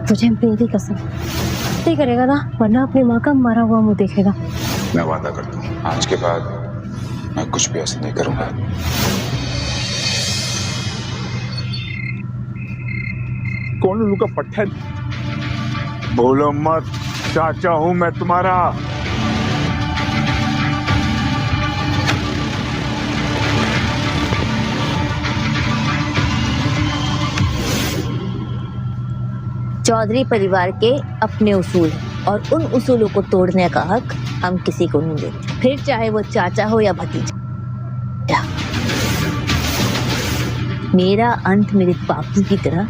तुझे मेरी कसम नहीं करेगा ना, वरना अपनी माँ का मरा हुआ मुंह देखेगा। मैं वादा करता हूँ आज के बाद मैं कुछ भी ऐसा नहीं करूंगा। कौन उल्लू का पट्टन? बोलो मत, चाचा हूं मैं तुम्हारा। चौधरी परिवार के अपने उसूल और उन उसूलों को तोड़ने का हक हम किसी को नहीं देते, फिर चाहे वो चाचा हो या भतीजा। मेरा अंत मेरे बापू की तरह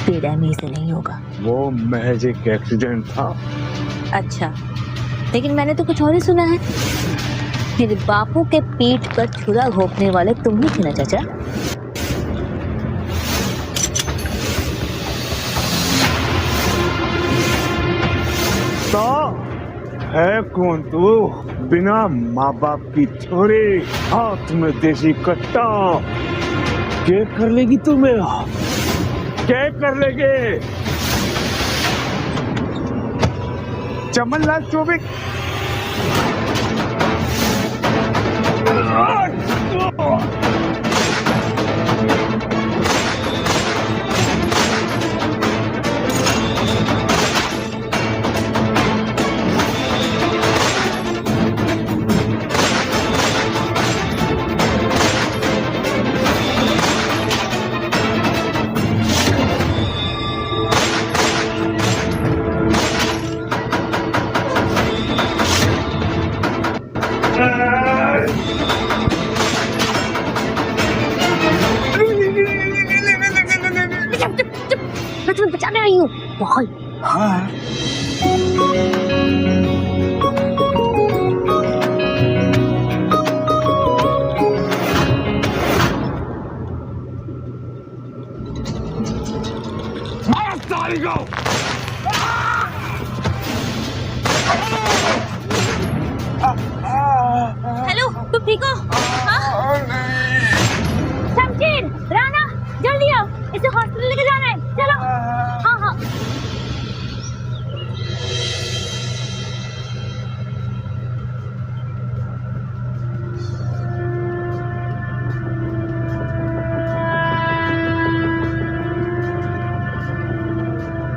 बेरहमी से नहीं होगा। वो महज एक एक्सीडेंट था। अच्छा, लेकिन मैंने तो कुछ और ही सुना है। मेरे बापू के पीठ पर छुरा घोंपने वाले तुम ही थे ना चाचा? तो है कौन तू? बिना माँ बाप की छोरी, हाथ में देसी कट्टा। क्या कर लेगी तू मेरा? क्या कर लेगे? चमनलाल चौबे। मैं तुम्हें बचाने आई हूँ। बहुत। हाँ। हेलो, तुम ठीक हो? हाँ? शमशेर, राना, जल्दी आओ, इसे हॉस्पिटल लेके जाना है। चलो। हाँ हाँ।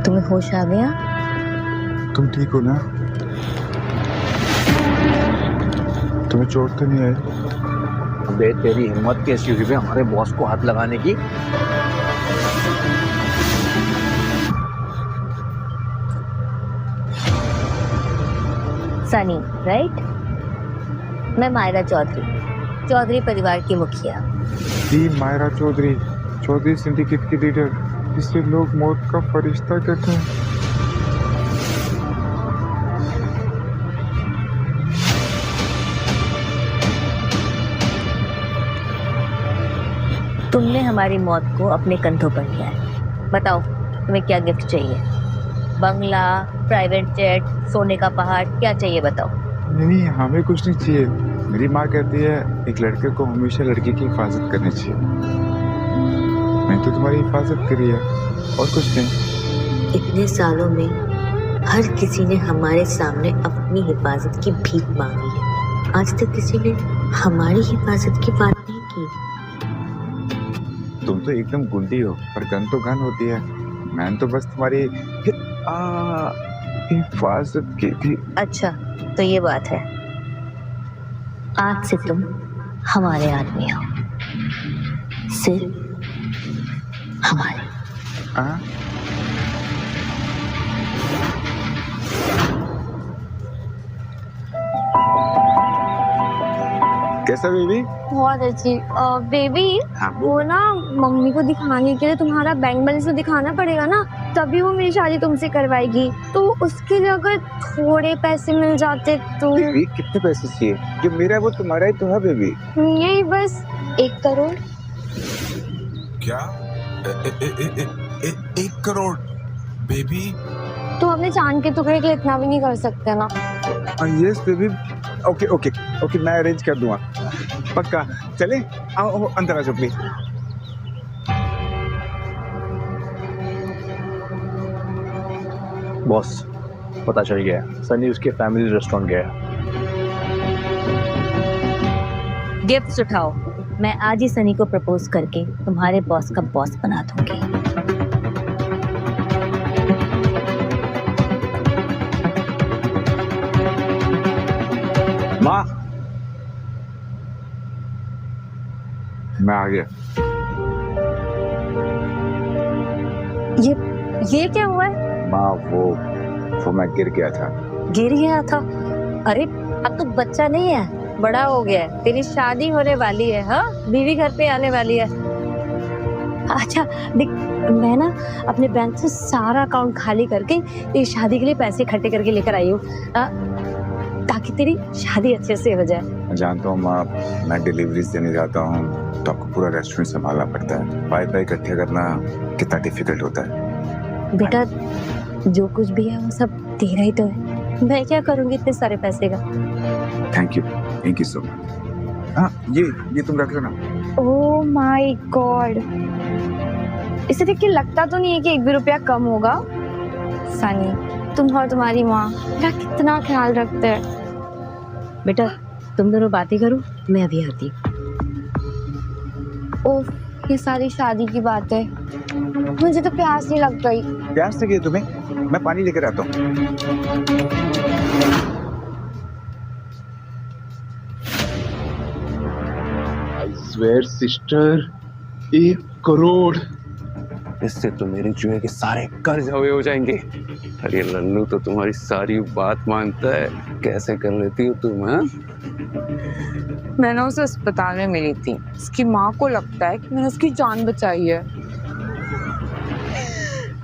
तुम्हें होश आ गया? तुम ठीक हो ना? तुम्हें चोट तो नहीं आई? अबे तेरी हिम्मत कैसी हुई बे हमारे बॉस को हाथ लगाने की? सनी, राइट? मैं मायरा चौधरी, चौधरी परिवार की मुखिया। दी मायरा चौधरी, चौधरी सिंडिकेट की लीडर, जिसे लोग मौत का फरिश्ता कहते हैं। तुमने हमारी मौत को अपने कंधों पर लिया है। बताओ, तुम्हें क्या गिफ्ट चाहिए? बंगला, प्राइवेट जेट, सोने का पहाड़, क्या चाहिए बताओ? नहीं, हमें कुछ नहीं चाहिए। मेरी माँ कहती है एक लड़के को हमेशा लड़की की हिफाजत करनी चाहिए। मैंने तो तुम्हारी हिफाजत करी है और कुछ नहीं। इतने सालों में हर किसी ने हमारे सामने अपनी हिफाजत की भीख मांगी है। आज तक किसी ने हमारी हिफाजत की बात नहीं की। तुम तो एकदम गुंडी हो, पर गन तो गन होती है। मैंने तो बस तुम्हारी हिफाजत की थी। अच्छा, तो ये बात है। आज से तुम हमारे आदमी हो, सिर्फ हमारे। कैसा बेबी? बहुत अच्छी। बेबी, वो ना मम्मी को दिखाने के लिए तुम्हारा बैंक बैलेंस तो दिखाना पड़ेगा ना, तभी वो मेरी शादी तुमसे करवाएगी। तो उसके लिए अगर थोड़े पैसे मिल जाते तो। बेबी, कितने पैसे चाहिए? जो मेरा है वो तुम्हारा ही तो है बेबी। यही बस 1 करोड़। क्या? 1 करोड़? बेबी, तो अपने चांद के टुकड़े के लिए इतना भी नहीं कर सकते ना। Yes baby, okay okay okay, मैं अरेंज कर दूंगा पक्का। चले, आओ अंदर आ जाओ प्लीज। बॉस, पता चल गया, सनी उसके फैमिली रेस्टोरेंट गया। गिफ्ट्स उठाओ, मैं आज ही सनी को प्रपोज करके तुम्हारे बॉस का बॉस बना दूंगी। माँ, मैं आ गया। ये क्या हुआ है? माँ वो मैं गिर गया था। गिर गया था? अरे अब तो बच्चा नहीं है, बड़ा हो गया है, तेरी शादी होने वाली है। हाँ, बीवी घर पे आने वाली है। अच्छा देख, मैं ना अपने बैंक से सारा अकाउंट खाली करके तेरी शादी के लिए पैसे इकट्ठे करके लेकर आई हूँ, ताकि तेरी शादी अच्छे से हो जाए। मैं जानता हूँ माँ, मैं डिलीवरीज देने जाता हूँ तो आपको पूरा रेस्टोरेंट संभालना पड़ता है। वाईफाई इकट्ठे करना कितना डिफिकल्ट होता है। बेटा, जो कुछ भी है वो सब तेरा ही तो है, मैं क्या करूँगी इतने सारे पैसे का। Thank you so much. हाँ, ये तुम रख लो ना। ओह माय गॉड, इसे देख के लगता तो नहीं है कि 1 भी रुपया कम होगा। सनी, तुम और तुम्हारी माँ मेरा कितना ख्याल रखते हैं। बेटा तुम दोनों बातें करो, मैं अभी आती हूँ। ओह, ये सारी शादी की बातें, मुझे तो प्यास नहीं लग गई। प्यास लगी तुम्हें? मैं पानी लेकर आता हूँ। I swear sister, 1 crore. इससे तो मेरे जुए के सारे कर्ज हवे हो जाएंगे। अरे लल्लू तो तुम्हारी सारी बात मानता है, कैसे कर लेती हो तुम? हाँ, मैंने उसे अस्पताल में मिली थी, उसकी माँ को लगता है कि मैंने उसकी जान बचाई है।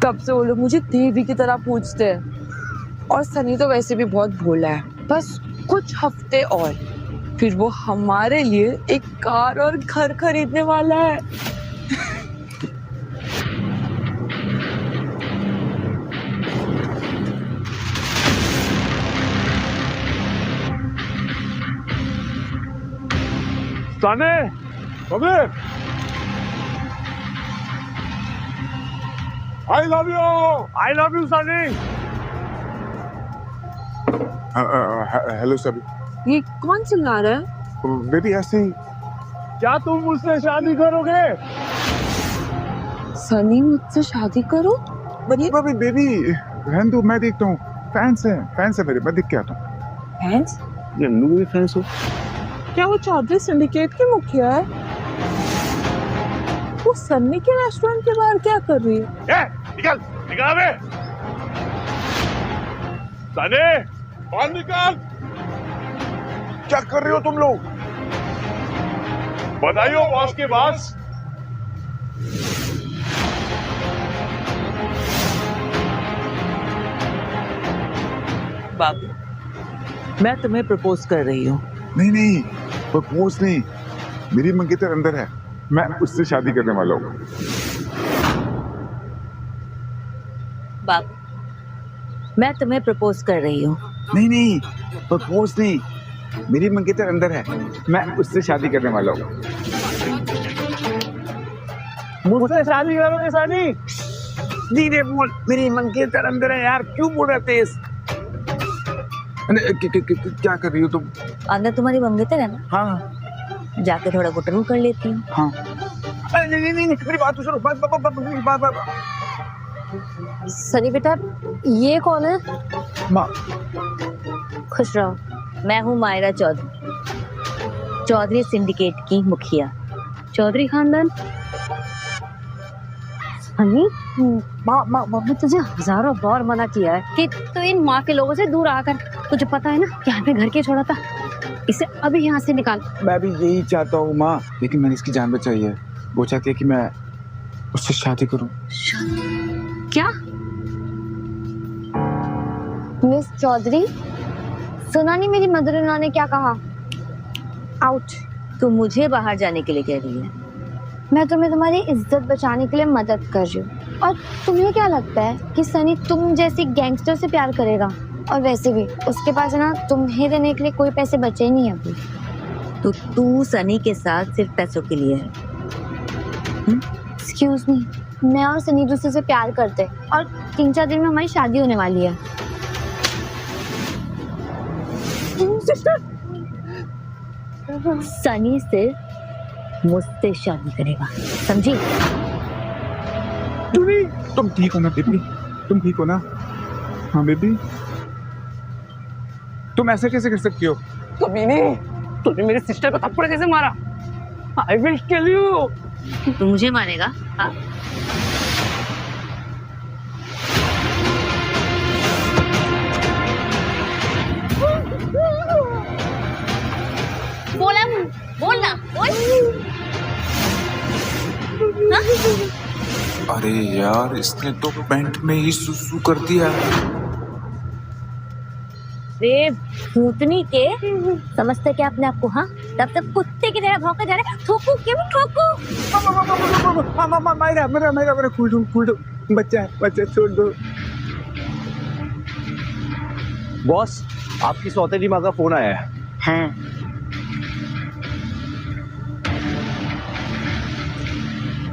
तब से वो लोग मुझे देवी की तरह पूछते हैं। और सनी तो वैसे भी बहुत भोला है, बस कुछ हफ्ते और फिर वो हमारे लिए एक कार और घर खरीदने वाला है। सनी, आई लव यू सनी। हेलो सभी। ये कौन चिल्ला रहा है? बेबी ऐसे ही। क्या तुम मुझसे शादी करोगे? सनी, मुझसे शादी करो? बेबी बेबी रहने दो, मैं देखता हूँ। फैंस है मेरे, मैं देख के आता हूँ। फैंस? लल्लू भी फैंस हो? क्या वो चौधरी सिंडिकेट के मुखिया है? वो सन्नी के रेस्टोरेंट के बाहर क्या कर रही है? निकल बे। सनी, बाहर निकल। क्या कर रहे हो तुम लोग? बताइयो बॉस के पास। बाबू, मैं तुम्हें प्रपोज कर रही हूँ। नहीं, प्रपोज नहीं, मेरी मंगेतर अंदर है, मैं उससे शादी करने वाला हूँ। बाबू, मैं तुम्हें प्रपोज कर रही हूँ। नहीं, प्रपोज नहीं, मेरी मंगेतर अंदर है, मैं उससे शादी करने वाला हूँ। मुझसे शादी करोगे सनी? धीरे बोल, मेरी मंगेतर अंदर है यार, क्यों बोल रहे तेज? क्या कर रही हो तुम? अंदर तुम्हारी मंगेतर है ना? हाँ जाके थोड़ा गुटरू कर लेती हूँ। हाँ। नहीं, मेरी बात तो सुनो। बात। सनी बेटा, ये कौन है? माँ। खुश रहो, मैं हूँ मायरा चौधरी, चौधरी सिंडिकेट की मुखिया। चौधरी खानदान। सनी, माँ ने तुझे हजारों बार मना किया है कि तू इन माँ के लोगों से दूर आकर, तुझे पता है ना कि हमें घर के छोड़ा था, इसे अभी यहाँ से निकाल। मैं भी यही चाहता हूँ माँ, लेकिन मैंने इसकी जान बचाई है। वो चाहती है कि मैं उससे शादी करूँ। क्या? मिस चौधरी, सुना नहीं मेरी मदर इन लॉ ने क्या कहा? आउट। तू मुझे बाहर जाने के लिए कह रही है? मैं तुम्हें तुम्हारी इज्जत बचाने के लिए मदद कर रही हूँ। और तुम्हें क्या लगता है कि सनी तुम जैसी गैंगस्टर से प्यार करेगा? और वैसे भी उसके पास है ना, तुम्हें देने के लिए कोई पैसे बचे ही नहीं अभी। तो तू सनी के साथ सिर्फ पैसों के लिए है? एक्सक्यूज मी, मैं और सनी दूसरे से प्यार करते हैं और 3-4 दिन में हमारी शादी होने वाली है। सनी से मुझसे शादी करेगा, समझी? तुम ठीक हो ना बेबी? तुम ठीक हो ना? हाँ बेबी, तुम ऐसे कैसे कर सकती हो? कभी नहीं, तूने मेरे सिस्टर को थप्पड़ कैसे मारा? I will kill you. तू मुझे मारेगा? हाँ? बोलना बोल। अरे यार, इसने तो पैंट में ही सुसु कर दिया। रे भूतनी के, समझते क्या अपने आप को? हाँ, तब तक कुत्ते की तरह भौंके जा रहे। ठोकू क्यों ठोकू? मेरा कूल दो बच्चा छोड़ दो। बॉस, आपकी सौतेली माँ का फोन आया है। हाँ,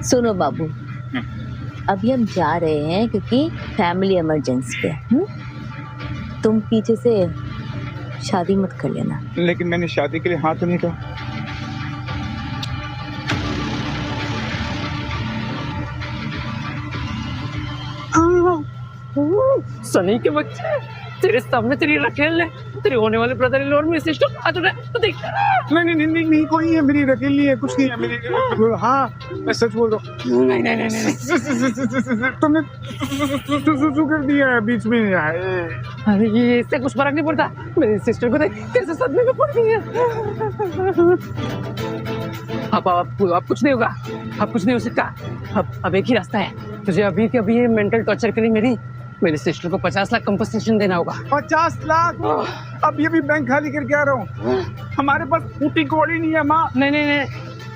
सुनो बाबू, अभी हम जा रहे हैं क्योंकि फैमिली इमरजेंसी पे। तुम पीछे से शादी मत कर लेना। लेकिन मैंने शादी के लिए हाँ तो नहीं कहा। सनी के बच्चे तेरे सामने तेरी रखेल है, तेरे होने वाले ब्रदर इन लॉ और मेरी सिस्टर आ तो देख। नहीं कोई है, मेरी रकेल नहीं है, कुछ नहीं है मेरी। हाँ, मैं सच बोल रहा हूँ। नहीं। तुमने सुसु कर दिया है बीच में। अरे ये इससे कुछ फर्क नहीं पड़ता। मेरी सिस्टर को देख कैसे सदमे में पड़ गई है। अब कुछ नहीं होगा, अब कुछ नहीं हो सकता। अब एक ही रास्ता है, तुझे अभी के अभी ये मेंटल टॉर्चर के लिए मेरी सिस्टर को 50 लाख कंपनसेशन देना होगा। 50 लाख? अब ये भी बैंक खाली करके आ रहा हूँ। हमारे पास फूटी कौड़ी नहीं है माँ। नहीं,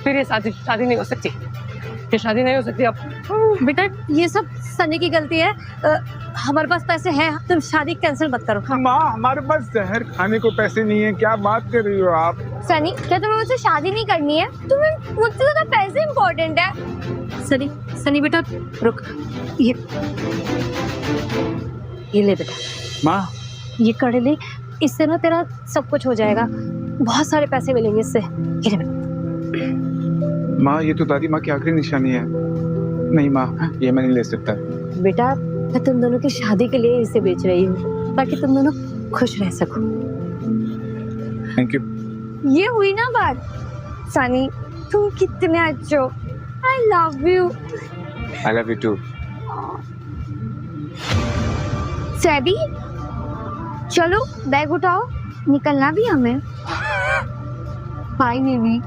फिर ये शादी नहीं हो सकती। ये शादी नहीं हो सकती अब। बेटा ये सब सनी की गलती है। हमारे पास पैसे हैं, तुम शादी कैंसिल मत करो। हाँ। माँ, हमारे पास जहर खाने को पैसे नहीं है। क्या बात कर रही हो आप? सनी, क्या तुम्हें मुझसे शादी नहीं करनी है? तुम्हें मुझसे ज्यादा पैसे इंपॉर्टेंट है। सनी बेटा रुक, ये ले बेटा। माँ, ये कड़े ले, इससे ना तेरा सब कुछ हो जाएगा। बहुत सारे पैसे मिलेंगे इससे। ये ले बेटा। माँ, ये तो दादी माँ की आखिरी निशानी है। नहीं माँ, ये मैं नहीं ले सकता। बेटा मैं तुम दोनों की शादी के लिए इसे बेच रही हूँ, ताकि तुम दोनों खुश रह सको। Thank you. ये हुई ना बात। सनी, तुम कितने अच्छे हो। I love you. I love you too. Saibi, चलो बैग उठाओ, निकलना भी हमें। Bye baby.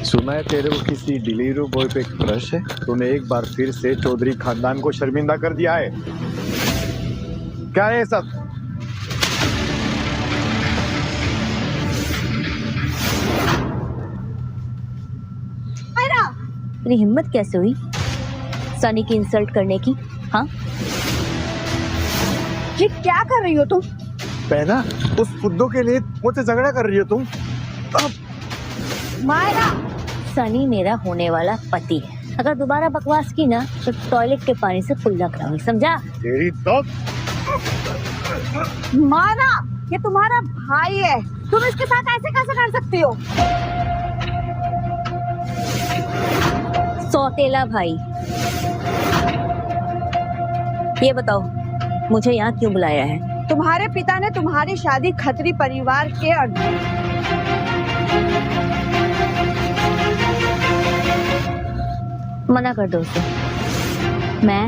सुना है तेरे को किसी डिलीवरी बॉय पे क्रश है। तूने एक बार फिर से चौधरी खानदान को शर्मिंदा कर दिया है। क्या है ये सब? तेरी हिम्मत कैसे हुई सनी की इंसल्ट करने की? हाँ, ये क्या कर रही हो तुम? पहना उस फुद्दो के लिए मुझसे झगड़ा कर रही हो तुम? मायरा, सनी मेरा होने वाला पति है। अगर दोबारा बकवास की ना तो टॉयलेट के पानी से कुल्ला कराऊंगी, समझा? तेरी तो माना, ये तुम्हारा भाई है, तुम इसके साथ ऐसे कैसे कर सकती हो? सौतेला भाई। ये बताओ मुझे यहाँ क्यों बुलाया है? तुम्हारे पिता ने तुम्हारी शादी खत्री परिवार के मना कर दो उसे। मैं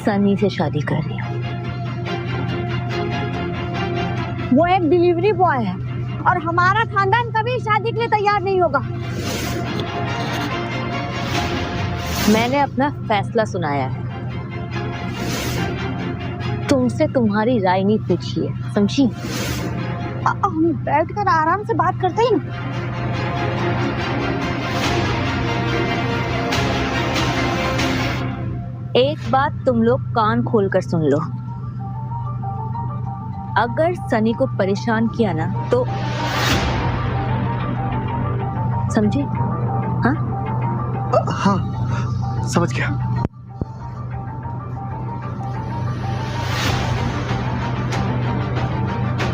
सनी से शादी कर रही हूँ। वो एक डिलीवरी बॉय है और हमारा खानदान कभी शादी के लिए तैयार नहीं होगा। मैंने अपना फैसला सुनाया है, तुमसे तुम्हारी राय नहीं पूछी है, समझी? हम बैठकर आराम से बात करते हैं। एक बात तुम लोग कान खोलकर सुन लो, अगर सनी को परेशान किया ना तो समझे? हाँ हाँ समझ गया।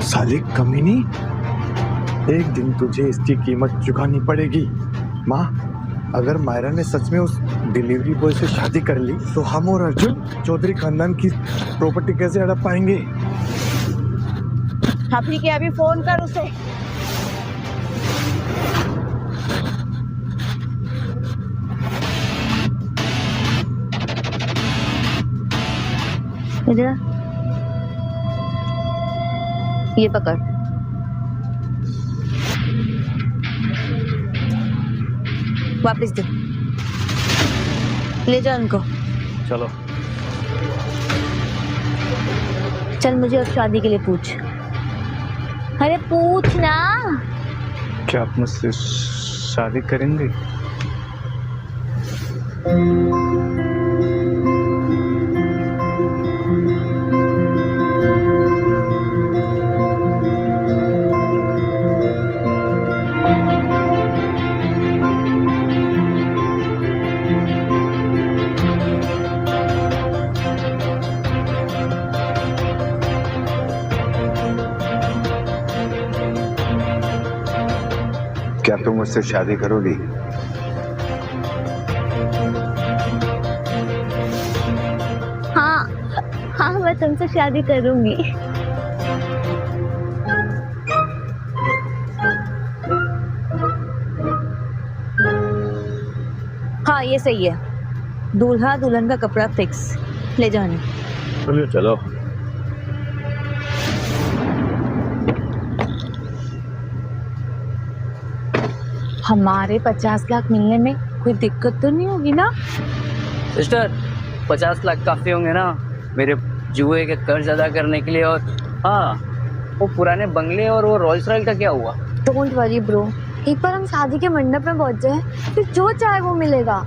साले कमीनी, एक दिन तुझे इसकी कीमत चुकानी पड़ेगी। माँ, अगर मायरा ने सच में उस डिलीवरी बॉय से शादी कर ली तो हम और अर्जुन चौधरी खानदान की प्रॉपर्टी कैसे हड़प पाएंगे? अभी के अभी फोन कर उसे। इधर आ। ये पकड़। वापस दे। ले जा उनको। चलो। चल मुझे अब शादी के लिए पूछ। अरे पूछ ना। क्या आप मुझसे शादी करेंगे? क्या तुम मुझसे शादी करोगी? हाँ हाँ, मैं तुमसे शादी करूंगी। हाँ ये सही है। दूल्हा दुल्हन का कपड़ा फिक्स। ले जाने। चलो चलो। हमारे 50 लाख मिलने में कोई दिक्कत तो नहीं होगी ना? सिस्टर 50 लाख काफी होंगे ना मेरे जुए के कर्ज अदा करने के लिए। और हाँ, वो पुराने बंगले और वो रॉयल्स रॉयल का क्या हुआ? डोंट वरी ब्रो, एक बार हम शादी के मंडप में पहुंच जाए फिर जो चाहे वो मिलेगा।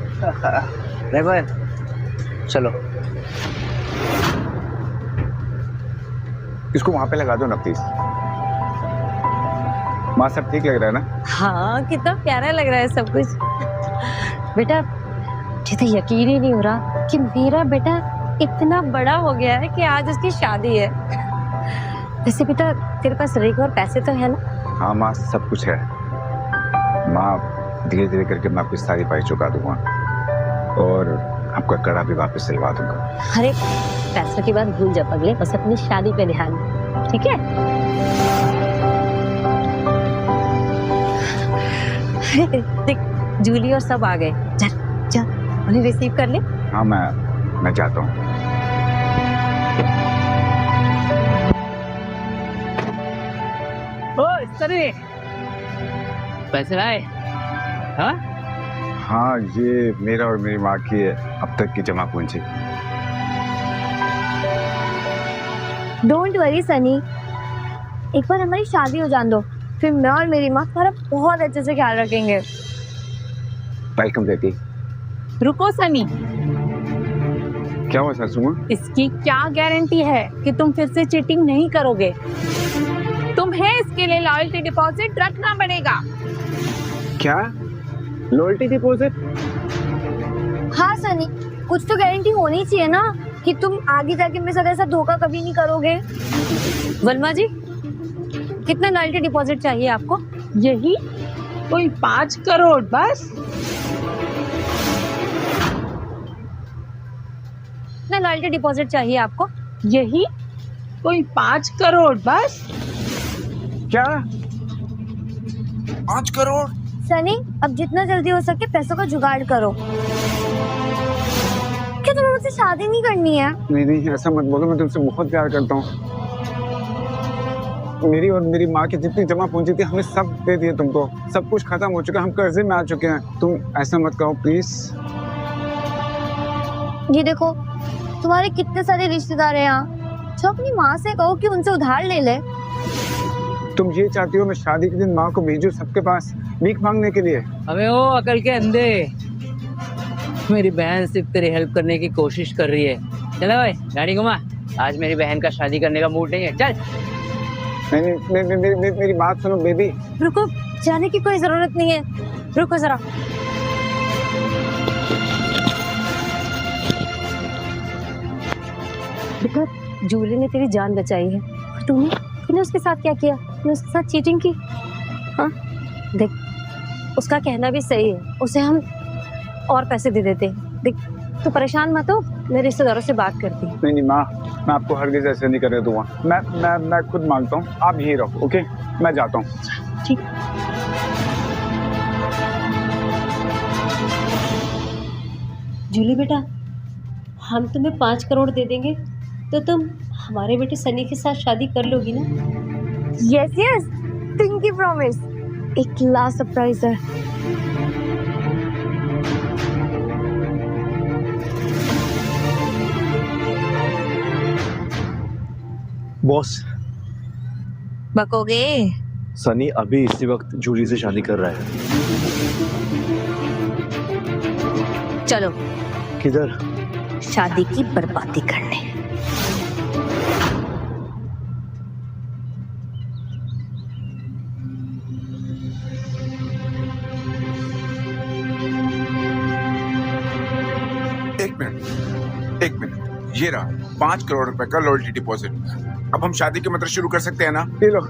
रेबर चलो। इसको वहां पे लगा दो ना प्लीज। माँ सब ठीक लग रहा है ना? हाँ कितना प्यारा लग रहा है सब कुछ। बेटा मुझे तो यकीन ही नहीं हो रहा कि मेरा बेटा इतना बड़ा हो गया है कि आज उसकी शादी है। वैसे बेटा तेरे पास रेख और पैसे तो है ना? हाँ माँ सब कुछ है। माँ धीरे धीरे करके मैं आपकी सारी पाई चुका दूंगा और आपका कड़ा भी वापस सिलवा दूंगा। अरे पैसों की बात भूल जा पगले, बस अपनी शादी पे ध्यान दे, ठीक है? देख जूली और सब आ गए। चल चल उन्हें रिसीव कर ले। हाँ मैं जाता हूँ। ओ सनी, पैसे आए? हाँ हाँ ये मेरा और मेरी माँ की अब तक की जमा पूंजी। डोंट वरी सनी, एक बार हमारी शादी हो जाने दो, फिर मैं और मेरी माँ तुम्हारा बहुत अच्छे से ख्याल रखेंगे। वेलकम बेटी। रुको सनी, क्या हुआ सासू माँ? इसकी क्या गारंटी है कि तुम फिर से चीटिंग नहीं करोगे? तुम्हें इसके लिए लॉयल्टी डिपॉजिट रखना पड़ेगा। क्या लॉयल्टी डिपॉजिट? हाँ सनी, कुछ तो गारंटी होनी चाहिए ना कि तुम आगे जाके मेरे साथ ऐसा धोखा कभी नहीं करोगे। वर्मा जी कितना लॉयल्टी डिपॉजिट चाहिए आपको? यही कोई 5 करोड़ बस। कितना लॉयल्टी डिपॉजिट चाहिए आपको? यही कोई 5 करोड़ बस। क्या 5 करोड़? सनी अब जितना जल्दी हो सके पैसों का जुगाड़ करो। क्या तुम्हें मुझसे शादी नहीं करनी है? नहीं नहीं ऐसा मत बोलो, मैं तुमसे बहुत प्यार करता हूँ। मेरी और मेरी माँ की जितनी जमा पूंजी थी हमने सब दे दिए तुमको। सब कुछ खत्म हो चुका है, हम कर्जे में आ चुके हैं। तुम ऐसा मत कहो प्लीज। ये देखो तुम्हारे कितने सारे रिश्तेदार हैं यहाँ, तो अपनी माँ से कहो कि उनसे उधार ले ले। तुम ये चाहती हो मैं शादी के दिन माँ को भेजूं सबके पास भीख मांगने के लिए? अबे ओ अकल के अंधे, मेरी बहन सिर्फ तेरी हेल्प करने की कोशिश कर रही है। चलो भाई गाड़ी घुमा, आज मेरी बहन का शादी करने का मूड नहीं है। चल नहीं, मेरी बात सुनो बेबी। रुको, जाने की कोई जरूरत नहीं है, रुको जरा। बेटा, जूली ने तेरी जान बचाई है और तूने उसके साथ क्या किया? तूने उसके साथ चीटिंग की। हाँ देख, उसका कहना भी सही है, उसे हम और पैसे दे देते। देख तू परेशान मत हो, मैं रिश्तेदारों से बात करती हूँ। नहीं माँ, मैं आपको हरगिज ऐसे नहीं करने दूंगा। मैं खुद मांगता हूँ, आप यहीं रहो। ओके, मैं जाता हूँ। ठीक। जूली बेटा, हम तुम्हें 5 करोड़ दे देंगे तो तुम हमारे बेटे सनी के साथ शादी कर लोगी ना? Yes yes, pinky promise. एक लास्ट सरप्राइज है। बॉस, बकोगे? सनी अभी इसी वक्त जूली से शादी कर रहा है। चलो किधर? शादी की बर्बादी करने। एक मिनट, ये रहा 5 करोड़ रुपए का लॉयल्टी डिपॉजिट। अब हम शादी के मंत्र शुरू कर सकते हैं ना? ले लो।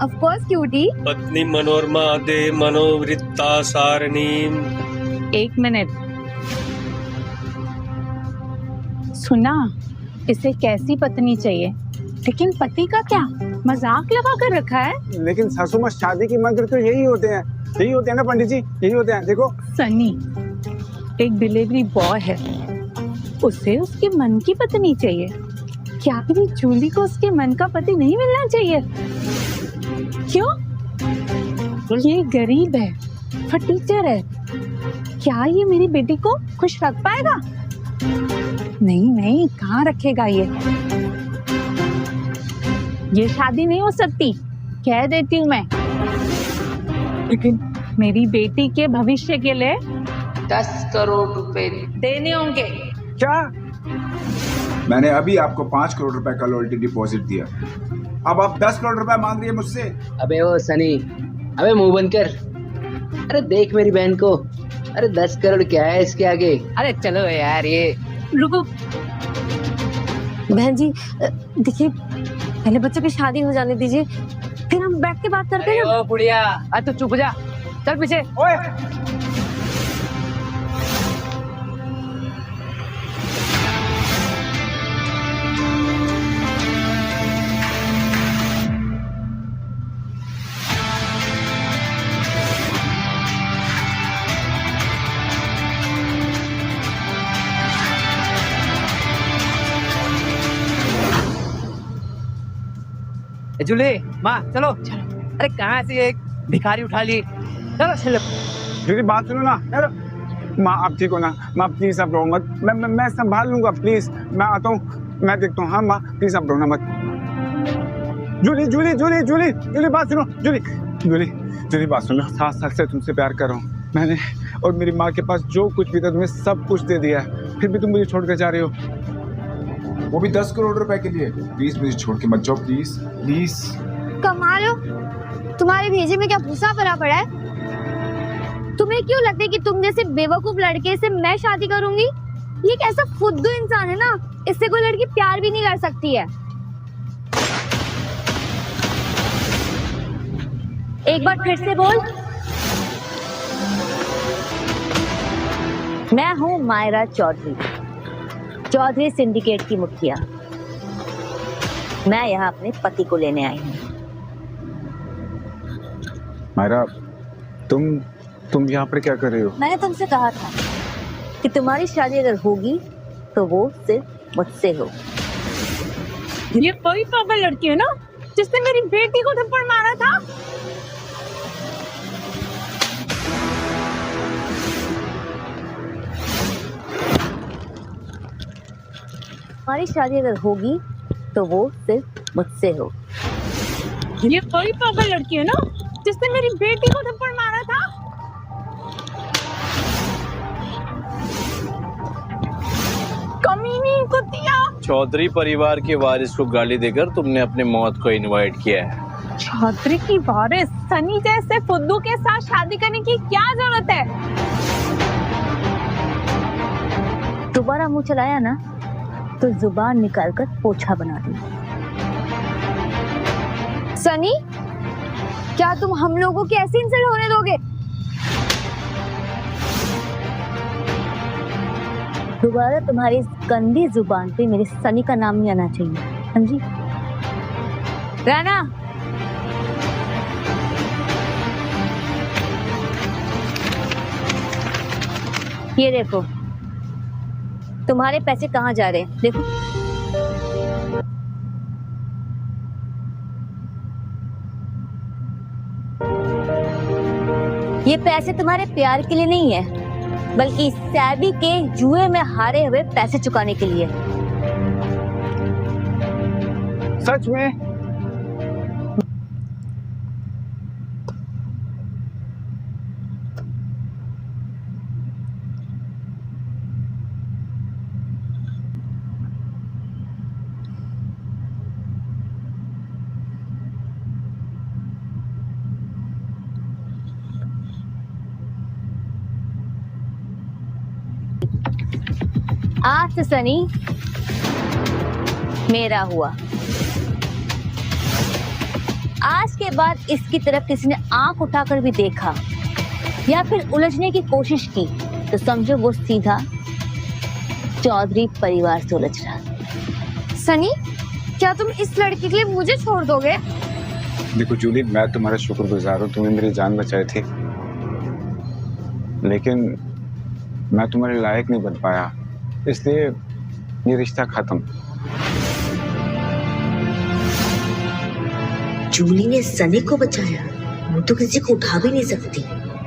Of course cutie. पत्नी मनोरमा दे मनोवृत्ता सारणीम। एक मिनट, सुना, इसे कैसी पत्नी चाहिए, लेकिन पति का क्या मजाक लगा कर रखा है। लेकिन सासू माँ, शादी के मंत्र तो यही होते हैं, यही होते हैं ना पंडित जी, यही होते हैं। देखो सनी एक डिलीवरी बॉय है, उसे उसके मन की पत्नी चाहिए। क्या मेरी जूली को उसके मन का पति नहीं मिलना चाहिए? क्यों? ये गरीब है, फटीचर है, क्या ये मेरी बेटी को खुश रख पाएगा? नहीं नहीं, कहाँ रखेगा ये शादी नहीं हो सकती, कह देती हूँ मैं। लेकिन मेरी बेटी के भविष्य के लिए 10 करोड़ रुपए देने होंगे। क्या? मैंने अभी आपको 5 करोड़ रुपए का लॉयल्टी डिपॉजिट दिया, अब आप 10 करोड़ रुपए मांग रही है मुझसे? अबे ओ सनी, अबे मुंह बंद कर। अरे देख मेरी बहन को, अरे 10 करोड़ क्या है इसके आगे। अरे चलो यार, ये रुको बहन जी, देखिए पहले बच्चों की शादी हो जाने दीजिए, फिर हम बैठ के बात करते हैं ना। ओ बुढ़िया, तो चुप हो जा, चल पीछे। ओए, जूली माँ चलो। अरे कहाँ से एक भिखारी उठा ली, चलो चलो। जूली बात सुनो ना यार। माँ आप ठीक हो ना? माँ प्लीज आप रो मत, मैं संभाल लूंगा। प्लीज मैं आता हूँ, मैं देखता हूँ। हाँ माँ प्लीज आप रोना मत। जूली जूली जूली जूली जूली बात सुनो। जूली जूली जूली बात सुनो। 7 साल से तुमसे प्यार कर रहा हूँ मैंने, और मेरी माँ के पास जो कुछ भी था तुम्हें सब कुछ दे दिया है, फिर भी तुम मुझे छोड़ कर जा रहे हो। वो भी 10 करोड़ रुपए के लिए। प्लीज मुझे छोड़ के मत जाओ, प्लीज प्लीज। कमाल हो, तुम्हारे भेजे में क्या भूसा भरा पड़ा है? तुम्हें क्यों लगता है कि तुम जैसे बेवकूफ लड़के से मैं शादी करूंगी? ये एक ऐसा फुद्दू इंसान है ना, इससे कोई लड़की प्यार भी नहीं कर सकती है। एक बार फिर से बोल। मैं हूँ मायरा चौधरी, चौधरी सिंडिकेट की मुखिया। मैं यहाँ अपने पति को लेने आई हूँ। मायरा, तुम यहाँ पर क्या कर रहे हो? मैंने तुमसे कहा था कि तुम्हारी शादी अगर होगी तो वो सिर्फ मुझसे हो। ये कोई पागल लड़की है ना जिसने मेरी बेटी को थप्पड़ मारा था? तुम्हारी शादी अगर होगी तो वो सिर्फ मुझसे हो। ये कोई पागल लड़की है ना जिसने मेरी बेटी को थप्पड़ मारा था? कमीनी कुतिया। चौधरी परिवार के वारिस को गाली देकर तुमने अपने मौत को इनवाइट किया है। चौधरी की वारिस सनी जैसे फुद्दू के साथ शादी करने की क्या जरूरत है? दोबारा मुंह चलाया ना तो जुबान निकालकर पोछा बना दूंगी। सनी, क्या तुम हम लोगों की ऐसी इंसल्ट होने दोगे? दोबारा तुम्हारी इस गंदी जुबान पे मेरे सनी का नाम नहीं आना चाहिए, समझी? राना, ये देखो तुम्हारे पैसे कहाँ जा रहे हैं, देखो। ये पैसे तुम्हारे प्यार के लिए नहीं है, बल्कि सैबी के जुए में हारे हुए पैसे चुकाने के लिए। सच में? आज से सनी मेरा हुआ। आज के बाद इसकी तरफ किसी ने आंख उठाकर भी देखा या फिर उलझने की कोशिश की तो समझो वो सीधा चौधरी परिवार से उलझ रहा। सनी, क्या तुम इस लड़की के लिए मुझे छोड़ दोगे? देखो जूली, मैं तुम्हारा शुक्रगुजार हूँ, तुमने मेरी जान बचाई थी, लेकिन मैं तुम्हारे लायक नहीं बन पाया, इसलिए ये रिश्ता खत्म। जूली ने सनी को बचाया, वो तो किसी को उठा भी नहीं सकती,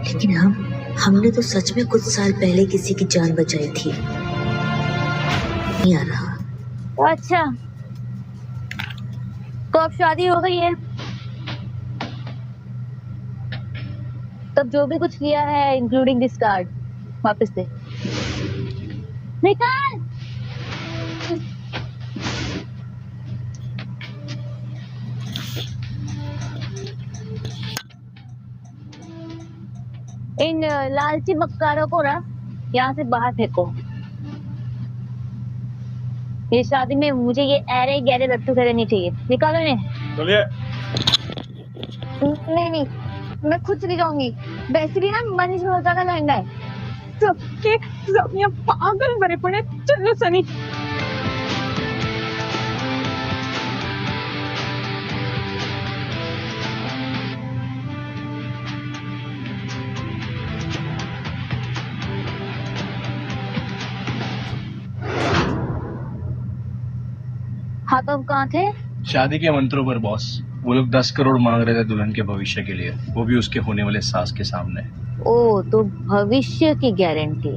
लेकिन हमने तो सच में कुछ साल पहले किसी की जान बचाई थी। नहीं आ रहा। अच्छा, तो अब शादी हो गई है, तब जो भी कुछ किया है इंक्लूडिंग दिस कार्ड वापस दे। निकाल। इन लालची मक्कारों को ना यहाँ से बाहर फेंको। ये शादी में मुझे ये ऐरे गहरे लट्टू करे नहीं चाहिए, निकालो इन्हें। चलिए। नहीं, मैं खुद चली जाऊंगी, वैसे भी ना मनीष मल्होत्रा का लहंगा है। सबके सब यहाँ पागल भरे पड़े। चलो सनी। हाँ, तो कहाँ थे? शादी के मंत्रों पर बॉस। वो लोग 10 करोड़ मांग रहे थे दुल्हन के भविष्य के लिए, वो भी उसके होने वाले सास के सामने। ओ, तो भविष्य की गारंटी।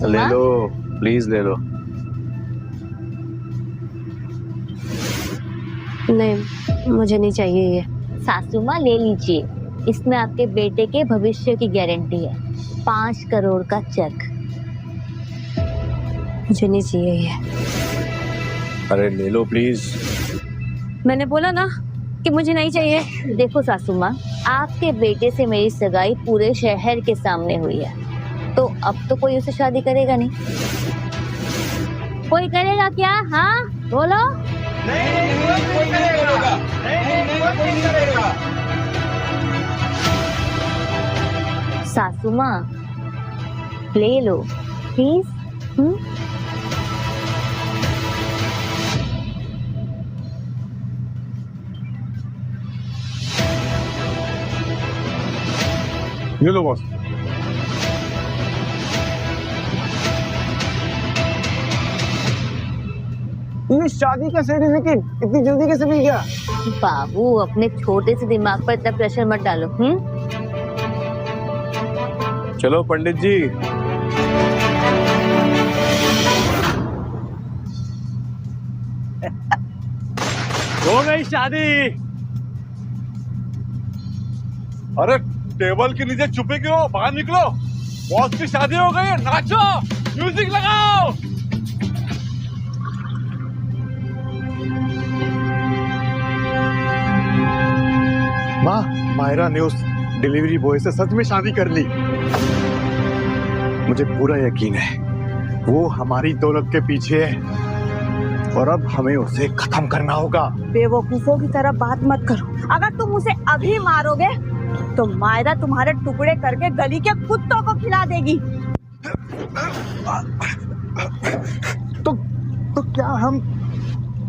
ले लो, प्लीज ले लो। नहीं, मुझे नहीं चाहिए ये। सासू माँ ले लीजिए, इसमें आपके बेटे के भविष्य की गारंटी है। 5 करोड़ का चेक। मुझे नहीं चाहिए ये। अरे ले लो प्लीज। मैंने बोला ना कि मुझे नहीं चाहिए। देखो सासू माँ, आपके बेटे से मेरी सगाई पूरे शहर के सामने हुई है, तो अब तो कोई उससे शादी करेगा नहीं। कोई करेगा क्या? हाँ बोलो। सासू माँ ले लो प्लीज। ये लो बॉस। ये शादी का सर्टिफिकेट इतनी जल्दी कैसे मिल गया? बाबू, अपने छोटे से दिमाग पर इतना प्रेशर मत डालो। चलो पंडित जी। हो गई शादी। अरे टेबल के नीचे छुपे क्यों? बाहर निकलो, बॉस की शादी हो गई है, नाचो, म्यूजिक लगाओ। माँ, मायरा ने उस डिलीवरी बॉय से सच में शादी कर ली। मुझे पूरा यकीन है वो हमारी दौलत के पीछे है और अब हमें उसे खत्म करना होगा। बेवकूफों की तरह बात मत करो। अगर तुम उसे अभी मारोगे तो मायरा तुम्हारे टुकड़े करके गली के कुत्तों को खिला देगी। तो क्या हम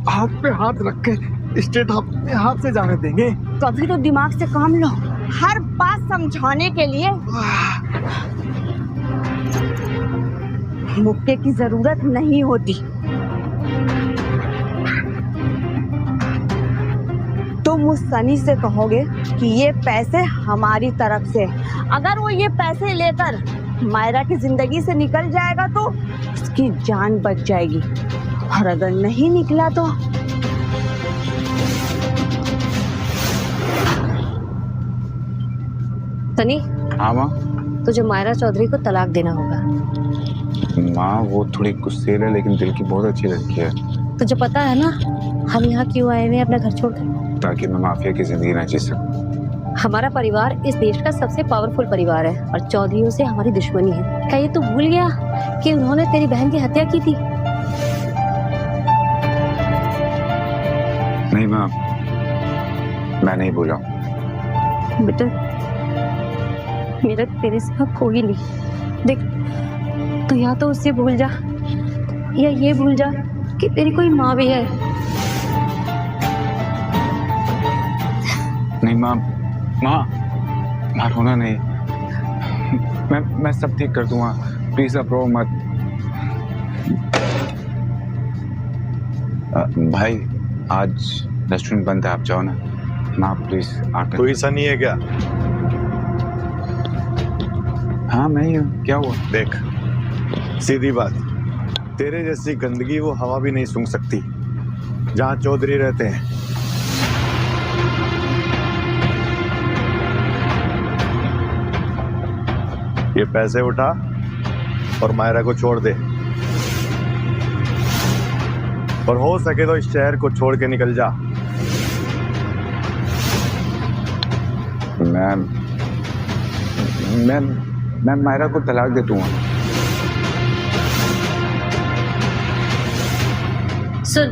हाथ पे हाथ रख के स्टेट अपने हाथ से जाने देंगे? कभी तो दिमाग से काम लो। हर बात समझाने के लिए मुक्के की जरूरत नहीं होती। तुम उस सनी से कहोगे कि ये पैसे हमारी तरफ से। अगर वो ये पैसे लेकर मायरा की जिंदगी से निकल जाएगा तो उसकी जान बच जाएगी, और अगर नहीं निकला तो सनी, हाँ माँ। तुझे मायरा चौधरी को तलाक देना होगा। माँ वो थोड़ी गुस्सेल है लेकिन दिल की बहुत अच्छी लड़की है। तुझे पता है ना हम यहाँ क्यों आए हैं अपना घर छोड़कर? ताकि मैं माफिया की जिंदगी ना जी सकूं। हमारा परिवार इस देश का सबसे पावरफुल परिवार है और चौधरीयों से हमारी दुश्मनी है। क्या ये तू भूल गया कि उन्होंने तेरी बहन की हत्या की थी? नहीं माँ, मैं नहीं भूला। बेटा मेरा तेरे से अब कोई नहीं। देख तो या तो उससे भूल जा या ये भूल जा कि तेरी कोई माँ भी है। नहीं माँ, माँ रोना नहीं। मैं सब ठीक कर दूंगा, प्लीज अब रो मत। भाई आज रेस्टोरेंट बंद है, आप जाओ ना। माँ प्लीज आकर। कोई सा नहीं है क्या? हाँ मैं ही हूँ, क्या हुआ? देख, सीधी बात, तेरे जैसी गंदगी वो हवा भी नहीं सूंघ सकती जहाँ चौधरी रहते हैं। ये पैसे उठा और मायरा को छोड़ दे, और हो सके तो इस शहर को छोड़ के निकल जा। मैं मायरा को तलाक दे दूंगा। सुन,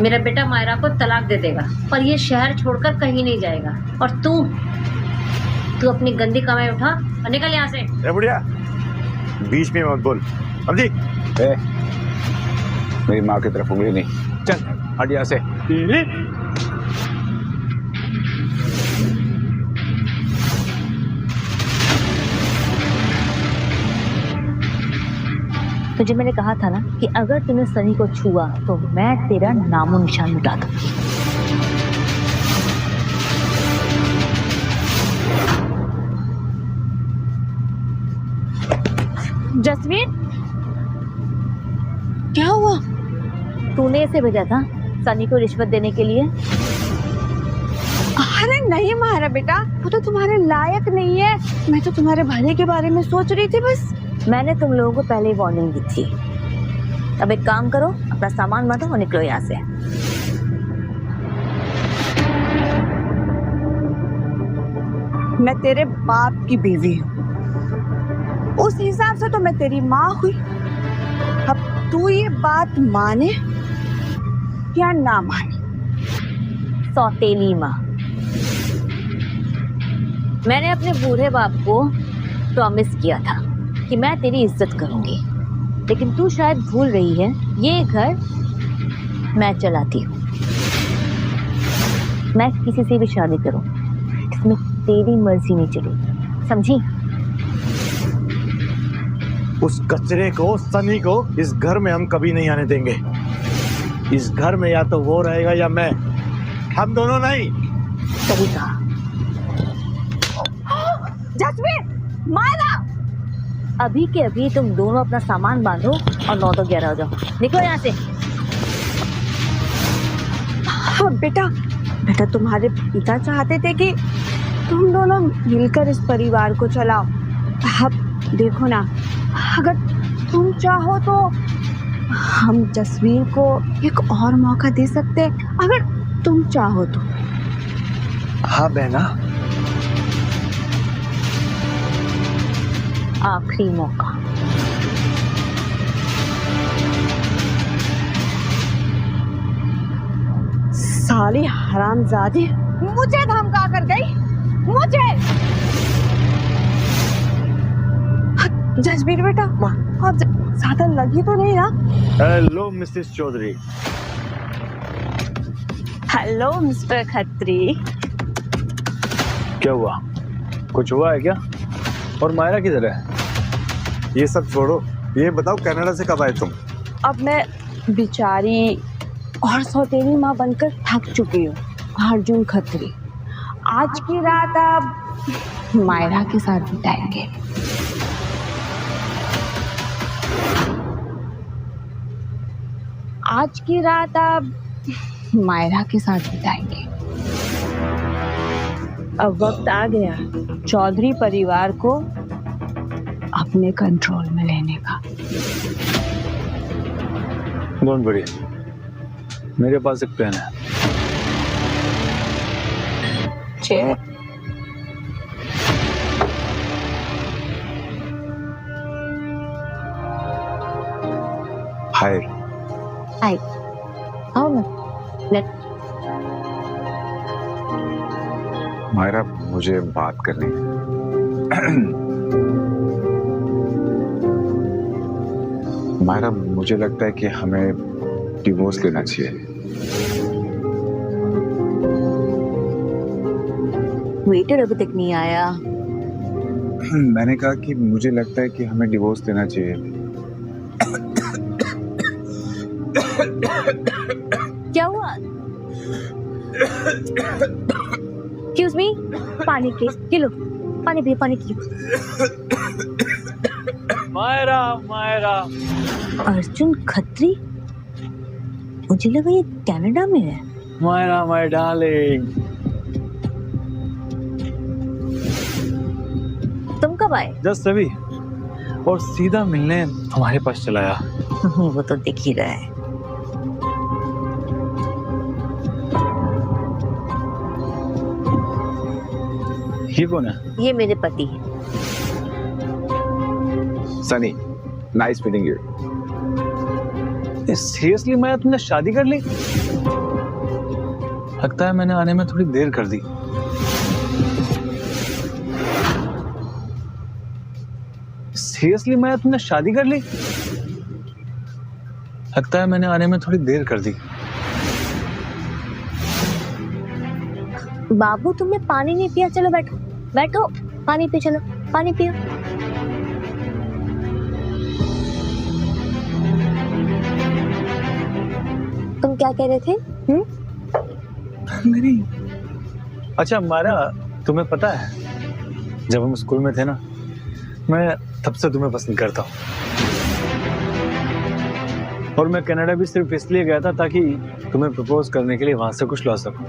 मेरा बेटा मायरा को तलाक दे देगा पर ये शहर छोड़कर कहीं नहीं जाएगा। और तू अपनी गंदी कमाई उठा और निकल यहाँ से। ए बुढ़िया, बीच में मत बोल, समझी? मेरी माँ की तरफ उंगली नहीं, चल हट यहाँ से। तुझे मैंने कहा था ना कि अगर तूने सनी को छुआ तो मैं तेरा नामो निशान मिटा दूंगी। जसवीर, क्या हुआ? तूने इसे भेजा था सनी को रिश्वत देने के लिए? अरे नहीं मारा बेटा, वो तो तुम्हारे लायक नहीं है। मैं तो तुम्हारे भले के बारे में सोच रही थी बस। मैंने तुम लोगों को पहले ही वार्निंग दी थी। अब एक काम करो, अपना सामान बांधो और निकलो यहाँ से। मैं तेरे बाप की बीवी हूँ, उस हिसाब से तो मैं तेरी माँ हुई। अब तू ये बात माने या ना माने? सौतेली माँ। मैंने अपने बूढ़े बाप को प्रॉमिस किया था कि मैं तेरी इज्जत करूंगी, लेकिन तू शायद भूल रही है ये घर मैं चलाती हूँ। मैं किसी से भी शादी करूं इसमें तेरी मर्जी नहीं चलेगी, समझी? उस कचरे को, सनी को इस घर में हम कभी नहीं आने देंगे। इस घर में या तो वो रहेगा या मैं, हम दोनों नहीं। सही कहा। जसवीर, मायरा, अभी के अभी तुम दोनों अपना सामान बांधो और 9 तो 11 हो जाओ। निकलो यहाँ से। हाँ, बेटा तुम्हारे पिता चाहते थे कि तुम दोनों मिलकर इस परिवार को चलाओ। अब देखो ना, अगर तुम चाहो तो हम जसवीर को एक और मौका दे सकते हैं, अगर तुम चाहो तो। हाँ बहना, आखिरी मौका। साली हरामजादी मुझे धमका कर गई, मुझे। जसवीर बेटा, आप ज्यादा लगी तो नहीं ना? Hello Mrs Chaudhary. Hello Mr Khatri. क्या हुआ? कुछ हुआ है क्या? और मायरा किधर है? ये सब छोड़ो, ये बताओ कनाडा से कब आए तुम? अब मैं बेचारी और सौतेली माँ बनकर थक चुकी हूँ। अर्जुन खत्री, आज की रात आप मायरा के साथ बिताएंगे। आज की रात आप मायरा के साथ बिताएंगे। अब वक्त आ गया चौधरी परिवार को अपने कंट्रोल में लेने का। डोंट वरी, मेरे पास एक प्लान है। हाय। हाय, आओ ना। लेट मायरा, मुझे बात करनी है। मायरा, मुझे लगता है कि हमें डिवोर्स लेना चाहिए। वेटर अभी तक नहीं आया। मैंने कहा कि मुझे लगता है कि हमें डिवोर्स लेना चाहिए। क्या हुआ? एक्सक्यूज मी, पानी प्लीज। किलो पानी पियो, पानी पियो। मायरा, मायरा। अर्जुन खत्री? मुझे लगा ये कनाडा में है। Myra, my darling. तुम कब आए? जस्ट अभी, और सीधा मिलने हमारे पास चला आया। वो तो दिख ही रहा है। ये कौन है? ये मेरे पति है। Sunny, nice meeting you. Seriously Maya, तुमने शादी कर ली? लगता है मैंने आने में थोड़ी देर कर दी। सीरियसली माया, तुमने शादी कर ली? लगता है मैंने आने में थोड़ी देर कर दी। बाबू, तुमने पानी नहीं पिया। चलो बैठो बैठो, पानी पियो। चलो पानी पियो। तुम क्या कह रहे थे? मेरी अच्छा मारा, तुम्हें पता है जब हम स्कूल में थे ना, मैं तब से तुम्हें पसंद करता हूँ। और मैं कनाडा भी सिर्फ इसलिए गया था ताकि तुम्हें प्रपोज करने के लिए वहां से कुछ ला सकूं।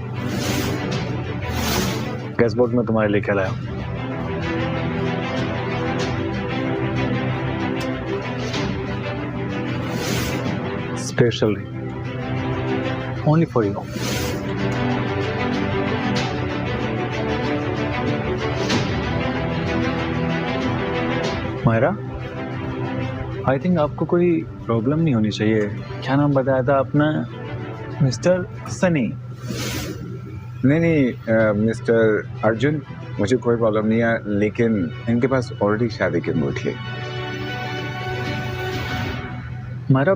गैस बोट में तुम्हारे लिए क्या लाया हूं। Special only for you. Myra, I think आपको कोई प्रॉब्लम नहीं होनी चाहिए। क्या नाम बताया था अपना? मिस्टर सनी। नहीं, मिस्टर अर्जुन, मुझे कोई प्रॉब्लम नहीं है, लेकिन इनके पास ऑलरेडी शादी की अंगूठी है। मायरा,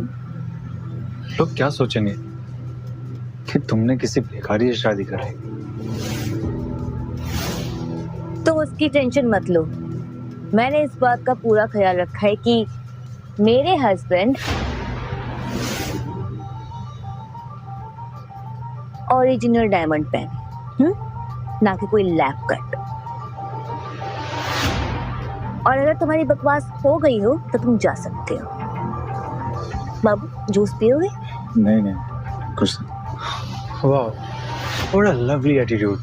लोग क्या सोचेंगे कि तुमने किसी भिखारी से शादी कर ली। तो उसकी टेंशन मत लो। मैंने इस बात का पूरा ख्याल रखा है कि मेरे हस्बैंड ओरिजिनल डायमंड पहने, ना कि कोई लैब कट। और अगर तुम्हारी बकवास हो गई हो तो तुम जा सकते हो। बाबू, जूस पियोगे? नहीं, कुछ नहीं। वाह, व्हाट अ लवली एटीट्यूड।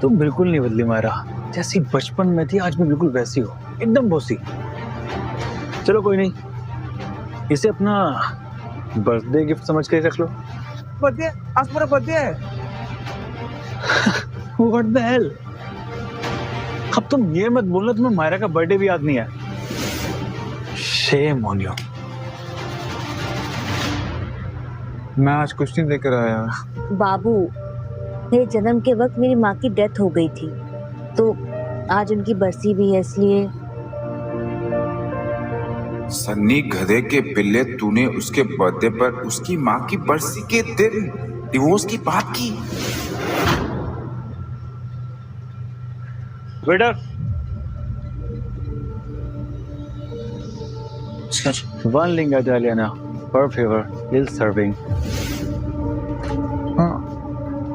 तुम बिल्कुल नहीं बदली मायरा, जैसी बचपन में थी आज भी बिल्कुल वैसी हो, एकदम बोसी। चलो कोई नहीं, इसे अपना बर्थडे गिफ्ट समझ के रख लो। बर्थडे, आज मेरा बर्थडे है। What the hell? अब तुम ये मत बोलना तुम्हें मायरा का बर्थडे भी याद नहीं है। Shame on you. मैं आज कुछ नहीं लेकर आया। बाबू, मेरे जन्म के वक्त मेरी माँ की डेथ हो गई थी, तो आज उनकी बरसी भी है, इसलिए। सन्नी गधे के पिल्ले, तूने उसके बर्थडे पर उसकी माँ की बरसी के दिन डिवोर्स की बात की। Waiter, 1 lingua italiana per favor, little serving. हाँ,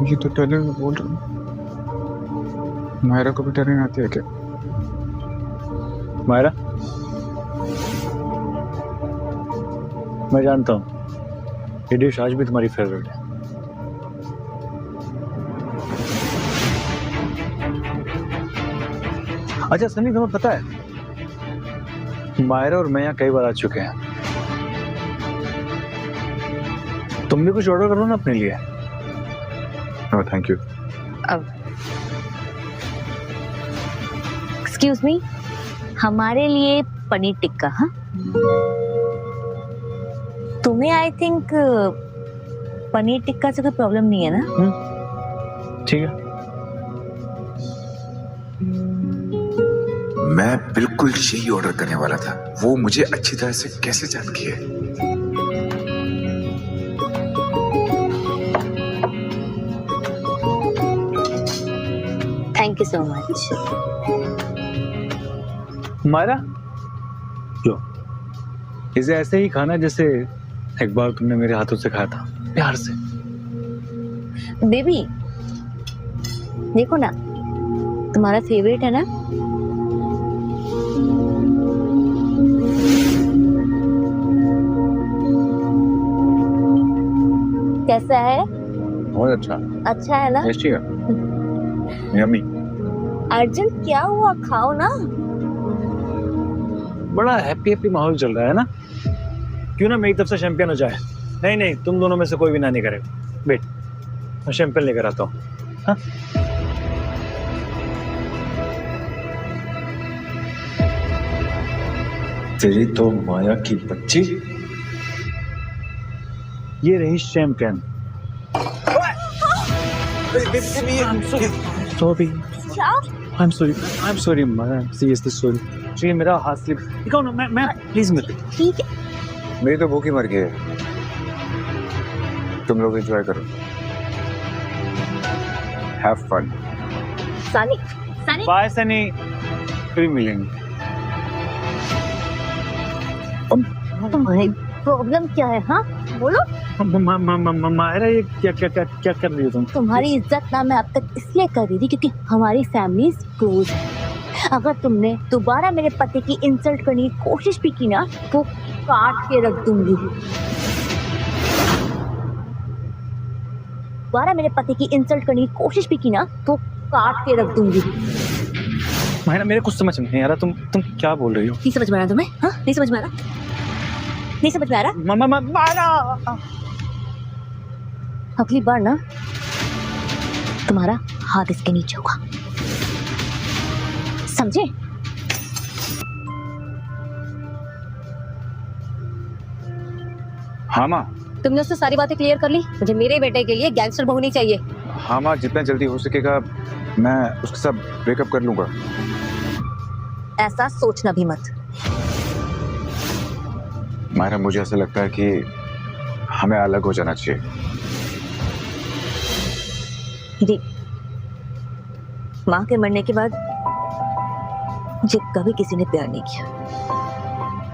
ये तो इटालियन में बोल रहा हूँ। मायरा को भी इटालियन आती है क्या? मायरा, मैं जानता हूँ ये डिश आज भी तुम्हारी फेवरेट है। अच्छा सनी, तुम्हें पता है मायरा और मैं यहाँ कई बार आ चुके हैं। तुम भी कुछ ऑर्डर करो ना अपने लिए। No thank you. Excuse me, हमारे लिए पनीर टिक्का। हाँ, तुम्हें आई थिंक पनीर टिक्का से कोई प्रॉब्लम नहीं है ना? ठीक है। मैं बिल्कुल यही ऑर्डर करने वाला था, वो मुझे अच्छी तरह से कैसे जानती है। Thank you so much. Myra, लो, इसे ऐसे ही खाना जैसे एक बार तुमने मेरे हाथों से खाया था, प्यार से। बेबी, देखो ना, तुम्हारा फेवरेट है ना? कैसा है? बहुत अच्छा। अच्छा है ना? टेस्टी है। यम्मी। अर्जुन, क्या हुआ? खाओ ना। बड़ा हैप्पी हैप्पी माहौल चल रहा है ना? क्यों ना मेरी तरफ से शैंपियन हो जाए। नहीं नहीं, तुम दोनों में से कोई भी ना नहीं करेगा। वेट, मैं शैंपियन लेकर आता हूँ। हाँ? तेरी तो माया की बच्ची। ये रही champion. Sorry, I'm sorry, Maya. Seriously sorry. ये मेरा हाथ स्लिप। दिखाओ ना, मैं प्लीज मत। ठीक है। मेरी तो भूख ही मर गई है। तुम लोग एंजॉय करो। Have fun. Sunny, Sunny. Bye Sunny, फिर मिलेंगे। तुम्हारी प्रॉब्लम क्या है? हाँ, बोलो। मायरा, ये क्या क्या क्या क्या कर रही हो तुम? तुम्हारी इज्जत ना मैं अब तक इसलिए कर रही थी क्योंकि हमारी फैमिली क्लोज है। अगर तुमने दोबारा मेरे पति की इंसल्ट करने की कोशिश भी की ना, तो काट के रख दूंगी। दोबारा मेरे पति की इंसल्ट करने की कोशिश भी की ना, तो काट के रख दूंगी। मायरा, मेरे कुछ समझ नहीं आ रहा, तुम क्या बोल रही हो? नहीं समझ में आ रहा तुम्हें? हाँ, नहीं समझ में आ रहा? नहीं समझ में आ रहा? मायरा, अगली बार ना तुम्हारा हाथ इसके नीचे होगा, समझे? हाँ माँ। तुमने उससे सारी बातें क्लियर कर ली? मुझे मेरे बेटे के लिए गैंगस्टर बहू नहीं चाहिए। हाँ माँ, जितना जल्दी हो सकेगा मैं उसके साथ ब्रेकअप कर लूंगा। ऐसा सोचना भी मत। मायरा, मुझे ऐसा लगता है कि हमें अलग हो जाना चाहिए। देख, माँ के मरने के बाद मुझे कभी किसी ने प्यार नहीं किया।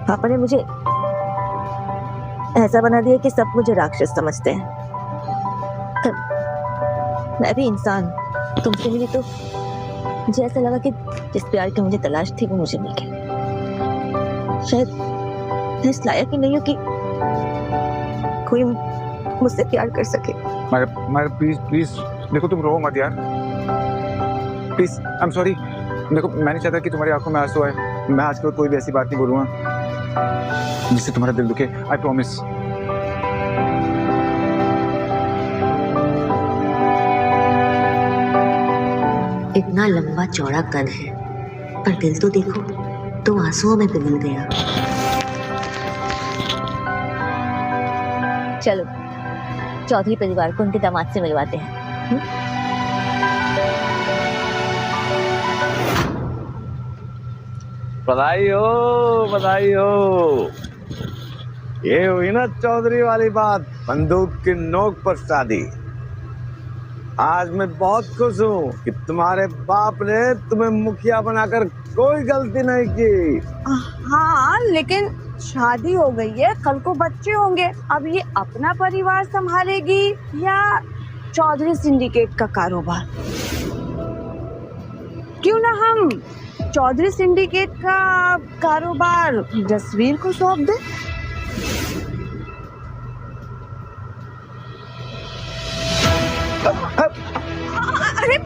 पापा ने मुझे ऐसा बना दिया कि सब मुझे राक्षस समझते हैं। तब मैं भी इंसान तुमसे मिली तो मुझे ऐसा लगा कि जिस प्यार की मुझे तलाश थी वो मुझे मिल गया। शायद मैं इस लायक ही नहीं हूँ कि कोई मुझसे प्यार कर सके। मायरा प्लीज प्लीज, देखो तुम रो मत यार। Please I am sorry. देखो मैं नहीं चाहता कि तुम्हारी आंखों में आंसू आए। मैं आज कोई भी ऐसी बात नहीं बोलूंगा जिससे तुम्हारा दिल दुखे, आई प्रॉमिस। इतना लंबा चौड़ा कद है, पर दिल तो देखो, तो आंसुओं में पिघल गया। चलो चौधरी परिवार को उनके दामाद से मिलवाते हैं। बधाई हो। ये हुई ना चौधरी वाली बात, बंदूक की नोक पर शादी। आज मैं बहुत खुश हूँ कि तुम्हारे बाप ने तुम्हें मुखिया बनाकर कोई गलती नहीं की। हाँ, लेकिन शादी हो गई है, कल को बच्चे होंगे। अब ये अपना परिवार संभालेगी या चौधरी सिंडिकेट का कारोबार? क्यों ना हम चौधरी सिंडिकेट का कारोबार जसवीर को सौंप दें? अरे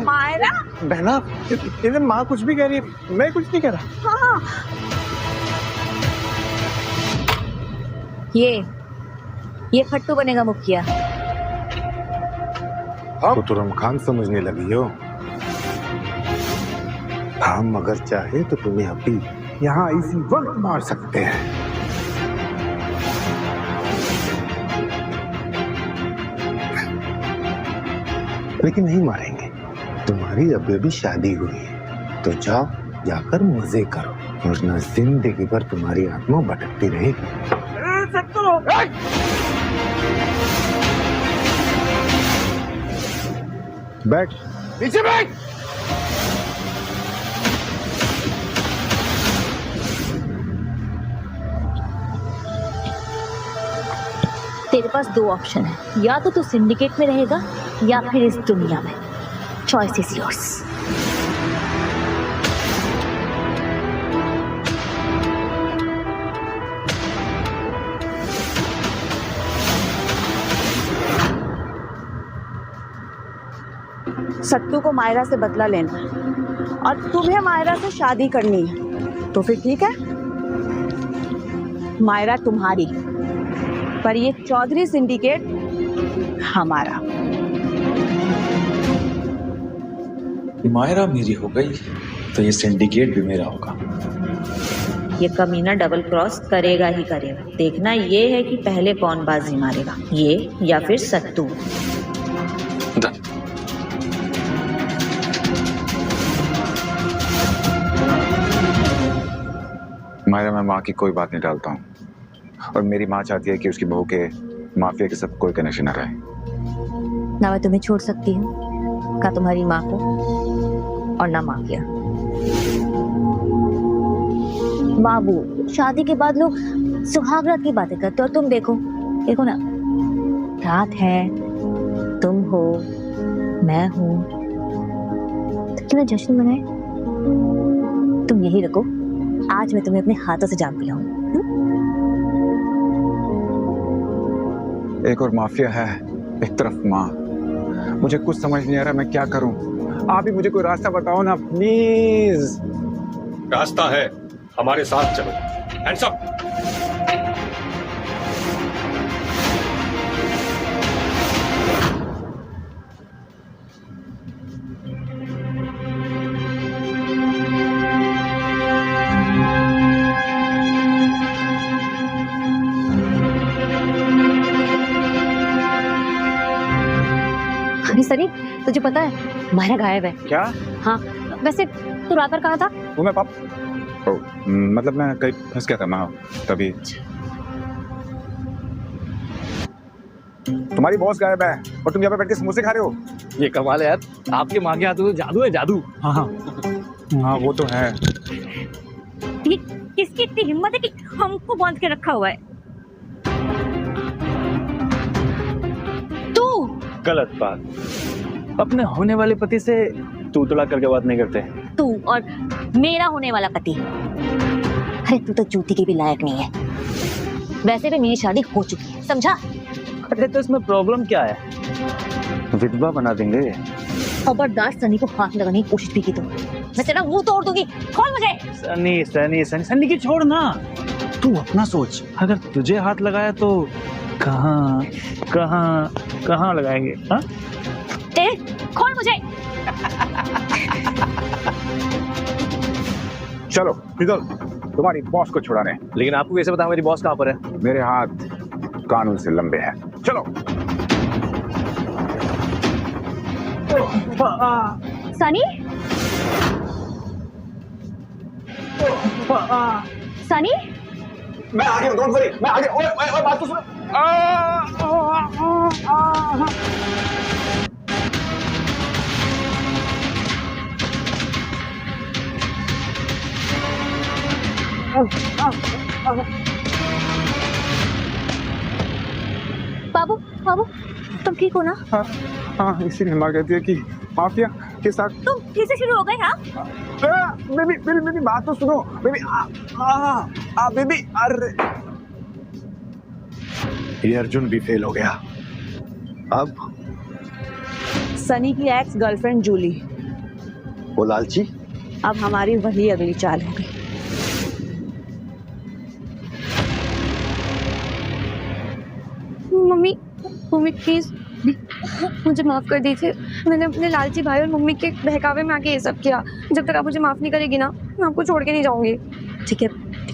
मायरा, बहना, इन्हें माँ कुछ भी कह रही है, मैं कुछ नहीं कह रहा। हाँ, ये फट्टू बनेगा मुखिया। तो तुम खान समझने लगी हो। हम अगर चाहे तो तुम्हें अभी यहाँ इसी वक्त मार सकते हैं। लेकिन नहीं मारेंगे, तुम्हारी अभी अभी शादी हुई है, तो जाओ जाकर मजे करो, वरना जिंदगी भर तुम्हारी आत्मा भटकती रहेगी। बैठ, नीचे बैठ। तेरे पास दो ऑप्शन है, या तो तू सिंडिकेट में रहेगा या फिर इस दुनिया में। Choice is yours. सत्तू को मायरा से बदला लेना है और तुम्हें मायरा से शादी करनी है, तो फिर ठीक है, मायरा तुम्हारी, पर ये चौधरी सिंडिकेट हमारा। मायरा मेरी हो गई तो ये सिंडिकेट भी मेरा होगा। ये कमीना डबल क्रॉस करेगा ही करेगा। देखना ये है कि पहले कौन बाजी मारेगा, ये या फिर सत्तू। मायरा, मैं माँ की कोई बात नहीं डालता हूँ, और मेरी माँ चाहती है कि उसकी बहू के माफिया के साथ कोई कनेक्शन न रहे। ना मैं तुम्हें छोड़ सकती हूँ, का तुम्हारी माँ को, और ना माफिया। बाबू, शादी के बाद लोग सुहागरात की बातें करते, और तुम देखो ना, रात है, तुम हो, मैं हूँ, तो क्यों ना जश्न मनाए। तुम यही रखो, आज मैं तुम्हें अपने हाथों से जाम पिलाऊं। एक और माफिया है, एक तरफ माँ। मुझे कुछ समझ नहीं आ रहा मैं क्या करूं। आप ही मुझे कोई रास्ता बताओ ना प्लीज। रास्ता है, हमारे साथ चलो। Hands up. सनी, तुझे पता है मायरा गायब है। क्या? हाँ, वैसे तू रात भर कहाँ था? वो मैं मतलब मैं कहीं फंस गया था मैं, तभी। तुम्हारी बॉस गायब है और तुम यहाँ पे बैठ के समोसे खा रहे हो। ये कमाल है यार, आपके माँ के हाथ में तो जादू है, जादू। हाँ हाँ हाँ, वो तो है। ये किसकी इतनी हिम्मत है कि हमको बांध के रखा हुआ है? गलत बात। अपने होने वाले पति से तू तड़ा करके बात नहीं करते। तू और मेरा होने वाला पति, अरे तू तो जूती की भी लायक नहीं है। वैसे भी मेरी शादी हो चुकी है, समझा? अरे तो इसमें प्रॉब्लम क्या है? विधवा बना देंगे। खबरदार सनी को हाथ लगाने की कोशिश भी की तो मैं तेरा मुंह तोड़ दूंगी। खोल मुझे। सनी सनी सनी सनी की छोड़ ना, तू अपना सोच। अगर तुझे हाथ लगाया तो कहाँ कहाँ कहाँ लगाएंगे? हाँ खोल मुझे। चलो इधर तुम्हारी बॉस को छुड़ाने। लेकिन आपको कैसे पता मेरी बॉस कहाँ पर है? मेरे हाथ कानून से लंबे हैं। चलो। सनी सनी मैं आगे हूँ, डोंट वरी, मैं आगे। ओए ओए ओए, बात तो सुनो। बाबू बाबू तुम ठीक हो ना? हाँ, इसीलिए माँ कहती है कि माफिया के साथ तुम फिर से शुरू हो गए? हाँ बेबी बात तो सुनो बेबी। बेबी अरे ये अर्जुन भी फेल हो गया। अब सनी की एक्स गर्लफ्रेंड जूली, वो लालची, अब हमारी वही अगली चाल होगी। मम्मी मम्मी प्लीज मुझे माफ कर दीजिए। मैंने अपने लालची भाई और मम्मी के बहकावे में आके ये सब किया। जब तक आप मुझे माफ नहीं करेगी ना, मैं आपको छोड़ के नहीं जाऊंगी। ठीक है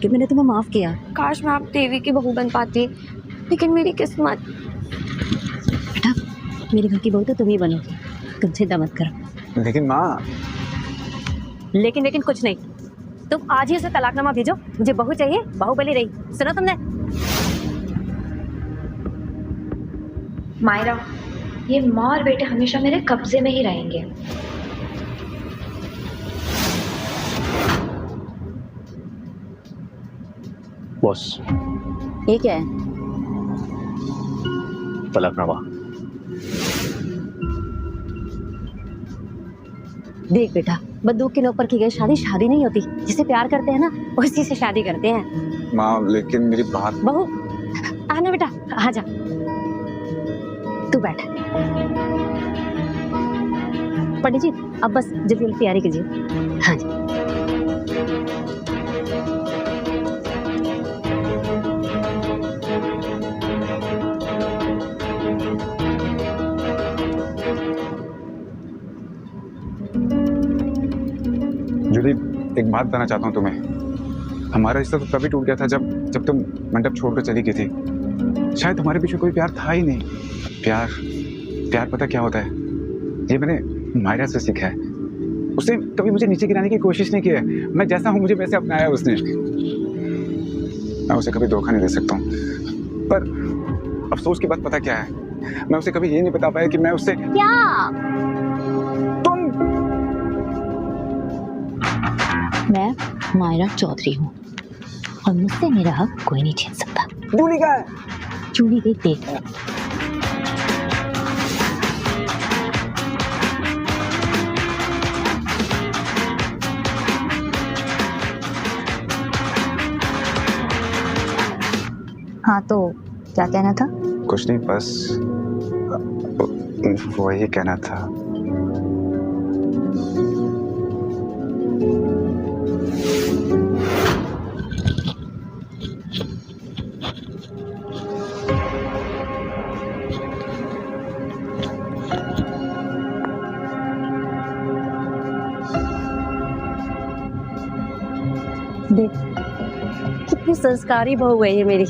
मैंने तुम्हें माफ किया। काश मैं आप देवी की बहू बन पाती, लेकिन मेरी किस्मत। बेटा मेरे घर की बहू तो तुम ही बनोगी, तुम चिंता मत करो। लेकिन माँ। लेकिन कुछ नहीं, तुम आज ही उसे तलाकनामा भेजो। मुझे बहू चाहिए, बाहुबली रही। सुनो तुमने? मायरा, ये माँ और बेटे हमेशा मेरे कब्जे में ही रहेंगे। बॉस ये क्या है? तलाकनामा। देख बेटा, बंदूक के नोक पर की गई शादी शादी नहीं होती। जिसे प्यार करते हैं ना, उसी से शादी करते हैं। माँ लेकिन मेरी बात। बहू आना बेटा, आ जा, तू बैठ। पंडित जी अब बस जल्दी तैयारी कीजिए। हाँ जी। जूली, एक बात बताना चाहता हूँ तुम्हें। हमारा रिश्ता तो तभी टूट गया था जब तुम मंडप छोड़कर चली गई थी। शायद तुम्हारे पीछे कोई प्यार था ही नहीं। प्यार पता क्या होता है? ये मैंने मायरा से सीखा है। उसने कभी मुझे नीचे गिराने की कोशिश नहीं की है। मैं जैसा हूँ मुझे वैसे अपनाया उसने। मैं उसे कभी धोखा नहीं दे सकता हूँ, पर अफसोस की बात पता क्या है? मैं उसे कभी ये नहीं बता पाया कि मैं उससे क्या? मैं मायरा चौधरी हूँ और मुझसे मेरा हक कोई नहीं छीन सकता। जूली का है। जूली देख। हाँ तो क्या कहना था? कुछ नहीं, बस वही कहना था। देख कितनी संस्कारी बहू है ये मेरी।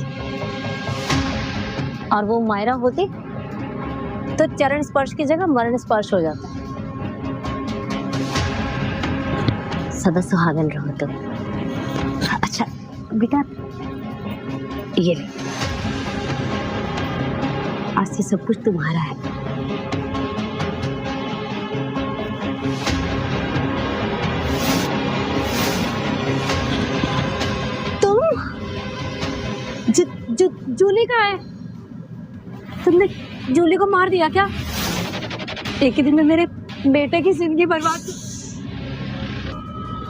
और वो मायरा होती तो चरण स्पर्श की जगह मरण स्पर्श हो जाता। सदा सुहागन रहो तुम। अच्छा बेटा ये ले, आज से सब कुछ तुम्हारा है। जूली का है? तुमने जूली को मार दिया क्या? एक ही दिन में मेरे बेटे की जिंदगी बर्बाद।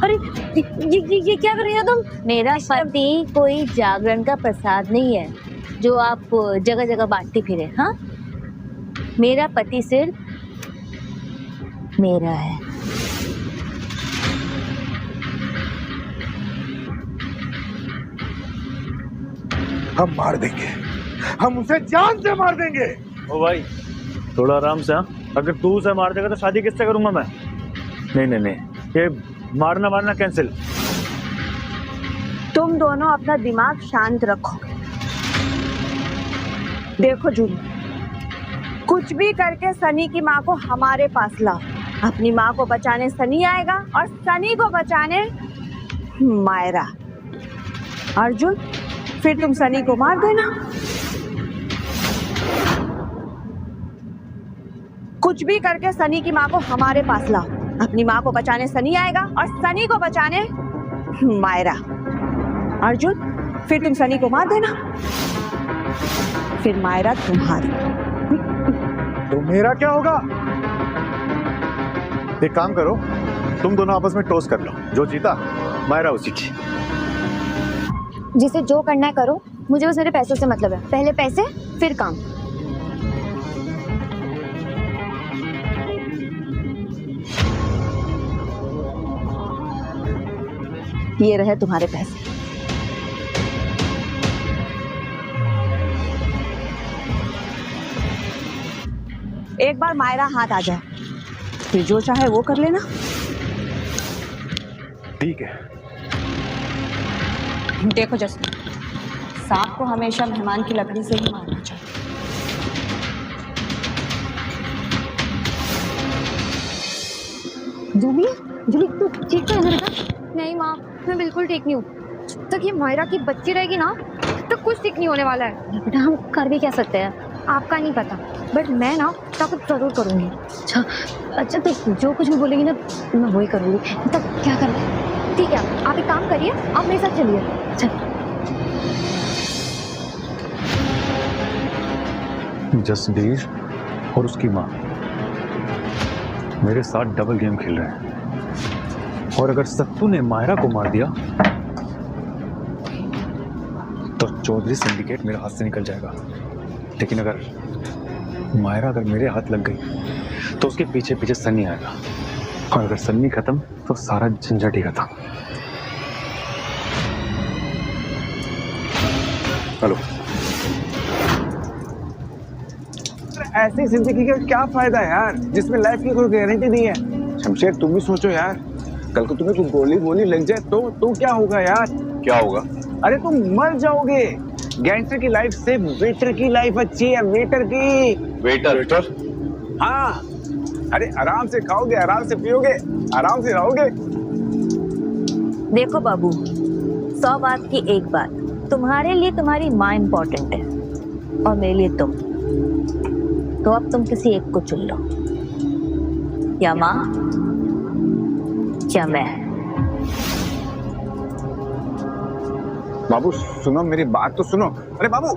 अरे ये क्या कर रही हो तुम? मेरा पति कोई जागरण का प्रसाद नहीं है जो आप जगह जगह बांटती फिरे। हाँ, मेरा पति सिर्फ मेरा है। हम मार देंगे, हम उसे जान से मार देंगे। ओ भाई थोड़ा आराम से। हाँ, अगर तू उसे मार देगा तो शादी किससे करूंगा मैं? नहीं नहीं नहीं, ये मारना कैंसिल। तुम दोनों अपना दिमाग शांत रखो। देखो जूली, कुछ भी करके सनी की माँ को हमारे पास लाओ। अपनी माँ को बचाने सनी आएगा और सनी को बचाने मायरा। अर्जुन, फिर तुम सनी को मार देना। कुछ भी करके सनी की माँ को हमारे पास लाओ। अपनी माँ को बचाने सनी आएगा और सनी को बचाने मायरा। अर्जुन, फिर तुम सनी को मार देना, फिर मायरा तुम्हारी। तो मेरा क्या होगा? एक काम करो, तुम दोनों आपस में टॉस कर लो, जो जीता मायरा उसी की। जिसे जो करना है करो, मुझे बस मेरे पैसों से मतलब है। पहले पैसे फिर काम। ये रहे तुम्हारे पैसे। एक बार मायरा हाथ आ जाए, फिर जो चाहे वो कर लेना। ठीक है। देखो जस्टिन, सांप को हमेशा मेहमान की लकड़ी से ही मारना चाहिए। जूली, जूली तू ठीक है ना? नहीं माँ, मैं बिल्कुल ठीक नहीं हूँ। जब तक ये मायरा की बच्ची रहेगी ना, तब तक कुछ ठीक नहीं होने वाला है। बेटा हम कर भी क्या सकते हैं, आपका नहीं पता, बट मैं ना तब जरूर करूँगी। अच्छा तो जो कुछ भी बोलेगी ना मैं वही करूँगी। तब क्या करना है? ठीक है, आप एक काम करिए, आप मेरे साथ चलिए। चल। जसबीर और उसकी माँ मेरे साथ डबल गेम खेल रहे हैं, और अगर सत्तू ने मायरा को मार दिया तो चौधरी सिंडिकेट मेरे हाथ से निकल जाएगा। लेकिन अगर मायरा मेरे हाथ लग गई तो उसके पीछे पीछे सन्नी आएगा, और अगर सन्नी खत्म तो सारा झंझट ही खत्म। हेलो, ऐसी जिंदगी का क्या फायदा यार, जिसमें लाइफ की कोई गारंटी नहीं है। शमशेर तुम भी सोचो यार, कल को तुम्हें कोई गोली वोली लग जाए तो क्या होगा यार? क्या होगा? अरे तुम मर जाओगे। गैंगस्टर की लाइफ से वेटर की लाइफ अच्छी है। वेटर की। वेटर? हाँ, अरे आराम से खाओगे, आराम से पियोगे, आराम से रहोगे। देखो बाबू, 100 बात की एक बात, तुम्हारे लिए तुम्हारी माँ इम्पोर्टेंट है और मेरे लिए तुम। तो अब तुम किसी एक को चुन लो, या माँ या मैं। बाबू सुनो, मेरी बात तो सुनो। अरे बाबू,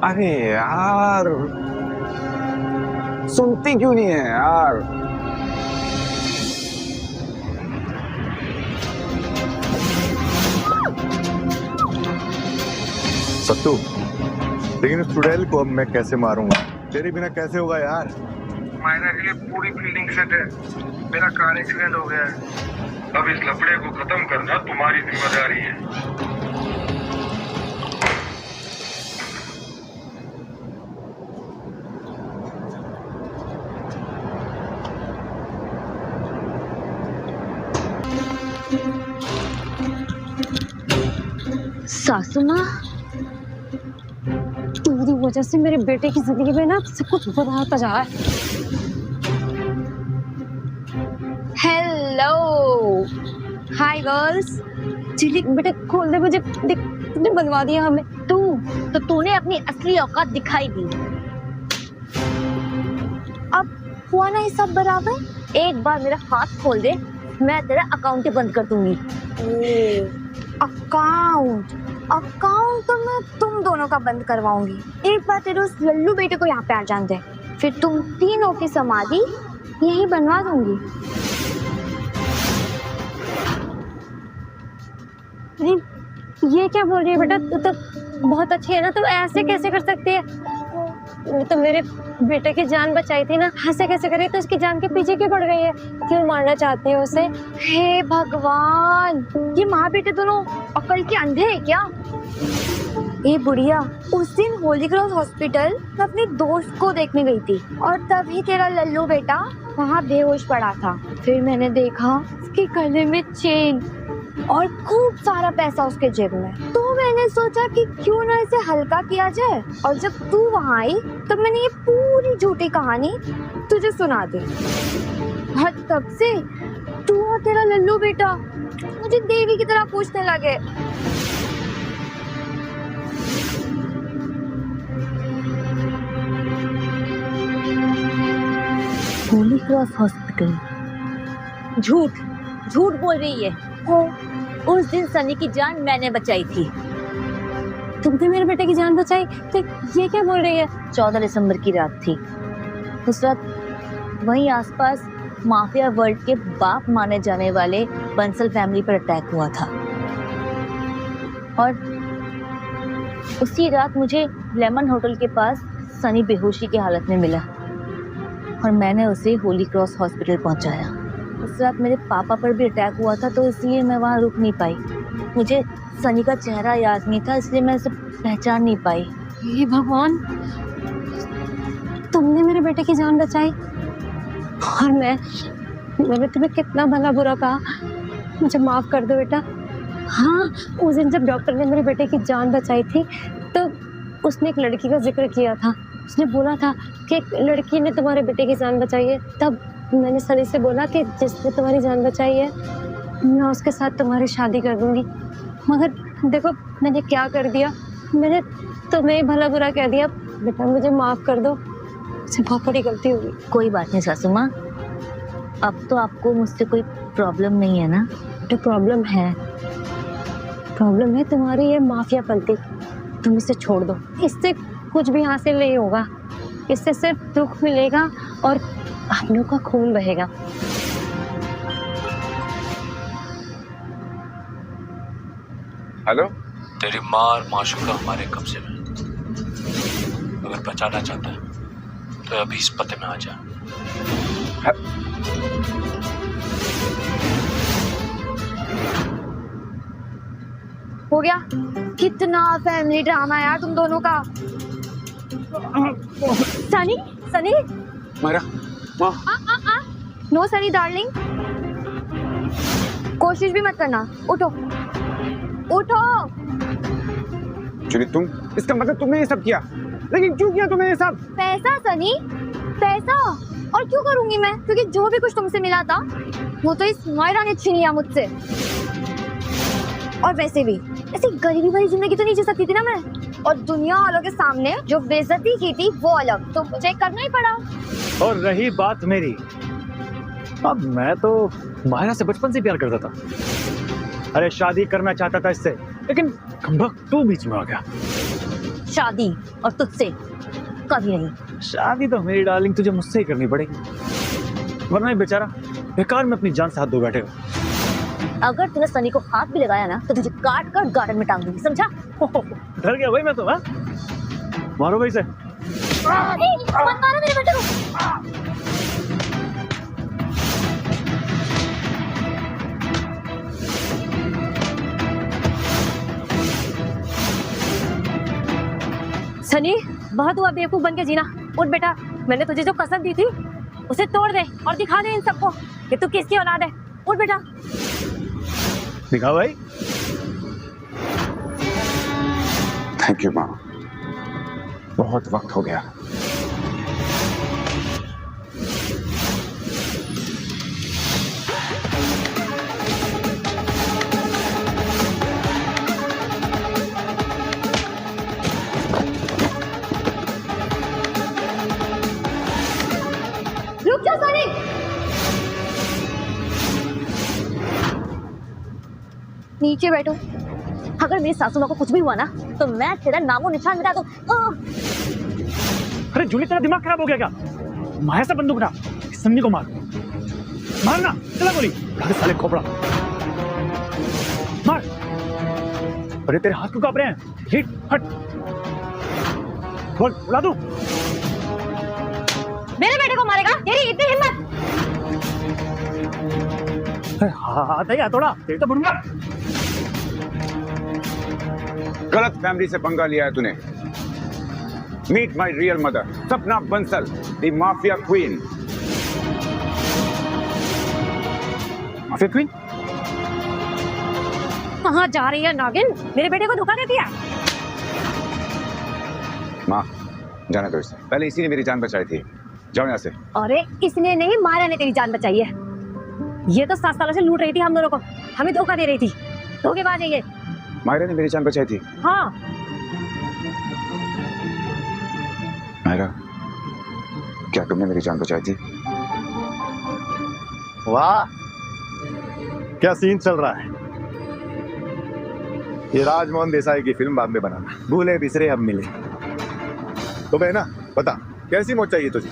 अरे यार सुनती क्यों नहीं है यार? सत्तू, लेकिन उस चुड़ैल को अब मैं कैसे मारूंगा? तेरे बिना कैसे होगा यार? मायरा के लिए पूरी फील्डिंग सेट है। मेरा कार एक्सीडेंट हो गया है। अब इस लफड़े को खत्म करना तुम्हारी जिम्मेदारी है। सासू माँ, तुम्हारी वजह से मेरे बेटे की जिंदगी में ना सब कुछ बर्बाद होता जा रहा है। Hello, hi girls. चिली बेटे खोल दे मुझे, देख तुमने बनवा दिया हमें। तूने अपनी असली औकात दिखाई दी। अब हुआ ना ये सब बराबर। एक बार मेरा हाथ खोल दे, मैं तेरा अकाउंट ही बंद कर दूंगी। अकाउंट तो मैं तुम दोनों का बंद करवाऊंगी। एक बार तेरे उस लल्लू बेटे को यहाँ पे आ जान दे, फिर तुम तीनों की समाधि यही बनवा दूंगी। ये क्या बोल रही है बेटा? तू तो बहुत अच्छी है ना, तो ऐसे कैसे कर सकती है? तो मेरे बेटे की जान बचाई थी ना, ऐसे कैसे करे? तो उसकी जान के पीछे क्यों पड़ गई है? क्यों मारना चाहती है उसे? हे भगवान, ये माँ बेटे दोनों अकल के अंधे हैं क्या? ए बुढ़िया, उस दिन होली क्रॉस हॉस्पिटल मैं अपने दोस्त को देखने गई थी और तभी तेरा लल्लू बेटा वहाँ बेहोश पड़ा था। फिर मैंने देखा उसके गले में चेन और खूब सारा पैसा उसके जेब में। तो मैंने सोचा कि क्यों ना इसे हल्का किया जाए, और जब तू वहाँ आई तब मैंने ये पूरी झूठी कहानी तुझे सुना दी। और तब से तू और तेरा लल्लू बेटा मुझे देवी की तरह पूछने लगे। Holi cross hospital? झूठ झूठ बोल रही है। उस दिन सनी की जान मैंने बचाई थी। तुमने मेरे बेटे की जान बचाई? तो ये क्या बोल रही है? 14 दिसंबर की रात थी। उस रात वहीं आसपास माफिया वर्ल्ड के बाप माने जाने वाले बंसल फैमिली पर अटैक हुआ था, और उसी रात मुझे लेमन होटल के पास सनी बेहोशी की हालत में मिला और मैंने उसे होली क्रॉस हॉस्पिटल पहुंचाया। उस रात मेरे पापा पर भी अटैक हुआ था, तो इसलिए मैं वहाँ रुक नहीं पाई। मुझे सनी का चेहरा याद नहीं था, इसलिए मैं उसे पहचान नहीं पाई। हे भगवान, तुमने मेरे बेटे की जान बचाई और मैंने तुम्हें कितना भला बुरा कहा। मुझे माफ कर दो बेटा। हाँ, उस दिन जब डॉक्टर ने मेरे बेटे की जान बचाई थी तो उसने एक लड़की का जिक्र किया था। उसने बोला था कि एक लड़की ने तुम्हारे बेटे की जान बचाई है। तब मैंने सनी से बोला कि जिसने तुम्हारी जान बचाई है मैं उसके साथ तुम्हारी शादी कर दूंगी। मगर देखो मैंने क्या कर दिया, मैंने तुम्हें भला बुरा कह दिया। बेटा मुझे माफ कर दो, मुझसे बहुत बड़ी गलती हुई। कोई बात नहीं सासू माँ, अब तो आपको मुझसे कोई प्रॉब्लम नहीं है ना? तो प्रॉब्लम है तुम्हारी ये माफिया पलती। तुम इसे छोड़ दो, इससे कुछ भी हासिल नहीं होगा। इससे सिर्फ दुख मिलेगा और आप लोग का खून बहेगा। हेलो, तेरी माँ और माशूका हमारे कब्जे में। अगर बचाना चाहता है तो अभी इस पते में आ जा। हो गया? कितना फैमिली ड्रामा यार तुम दोनों का। सनी सनी मायरा, माँ। नो सनी डार्लिंग, कोशिश भी मत करना। उठो उठो। जूली, तुम, इसका मतलब तुमने ये सब किया, लेकिन क्यों किया तुमने ये सब? पैसा सनी, पैसा। और क्यों करूंगी मैं? क्योंकि जो भी कुछ तुमसे मिला था वो तो इस मायरा ने छीन लिया मुझसे। और वैसे भी ऐसी गरीबी भरी जिंदगी तो नहीं जी सकती थी ना मैं। और दुनिया वालों के सामने जो बेइज्जती की थी वो अलग, तो मुझे करना ही पड़ा। और रही बात मेरी, अब मैं तो मायरा से बचपन से प्यार करता था। अरे शादी करना चाहता था इससे, लेकिन कमबख्त तू बीच में आ गया। शादी और तुझसे कभी नहीं। शादी तो मेरी डार्लिंग तुझे मुझसे ही करनी पड़ेगी, वरना ये बेचारा बेकार में अपनी जान से हाथ धो बैठेगा। अगर तूने सनी को हाथ भी लगाया ना तो तुझे काट कर गार्डन में टांग दूंगी, समझा? डर गया भाई मैं तो। हाँ, मारो भाई से। मत मारो मेरे बेटे को। सनी, बहुत हुआ बेवकूफ बन के जीना। उठ बेटा, मैंने तुझे जो कसम दी थी उसे तोड़ दे और दिखा दे इन सबको कि तू किसकी औलाद है। उठ बेटा। दिखा भाई। थैंक यू माँ, बहुत वक्त हो गया। रुक जाओ सनी। नीचे बैठो। अगर मेरी सासू माँ को कुछ भी हुआ ना तो मैं तेरा नामो निशान मिटा दूं। अरे जूली, तेरा दिमाग खराब हो गया क्या? माया से बंदूक ना, सन्नी को मार, मारना। चला गोली। अरे साले खोपड़ा, मार। अरे तेरे हाथ क्यों कांप रहे हैं? हिट, हट, बोल, उड़ा दूं। मेरे बेटे को मारेगा? तेरी इतनी हिम्मत? हाथ है हथौड़ा, तेरे तो बुढ़ूंगा। गलत फैमिली से पंगा लिया है तूने। मीट माई रियल मदर, सपना Bansal, the mafia queen. Mafia queen? कहाँ जा रही है नागिन? मेरे बेटे को धोखा देती है। माँ, जाना दो इसे। पहले इसी ने मेरी जान बचाई थी। जाओ यहाँ से। अरे इसने नहीं, माया ने तेरी जान बचाई है। ये तो 7 सालों से लूट रही थी हम दोनों को, हमें धोखा दे रही थी। धोखेबाज है ये। मायरा ने मेरी जान बचाई थी। हाँ। मायरा, क्या तुमने मेरी जान बचाई थी? वाह, क्या सीन चल रहा है। ये राजमोहन देसाई की फिल्म बाद में बनाना। भूले बिसरे अब मिले। तो बहना बता, कैसी मौत चाहिए तुझे?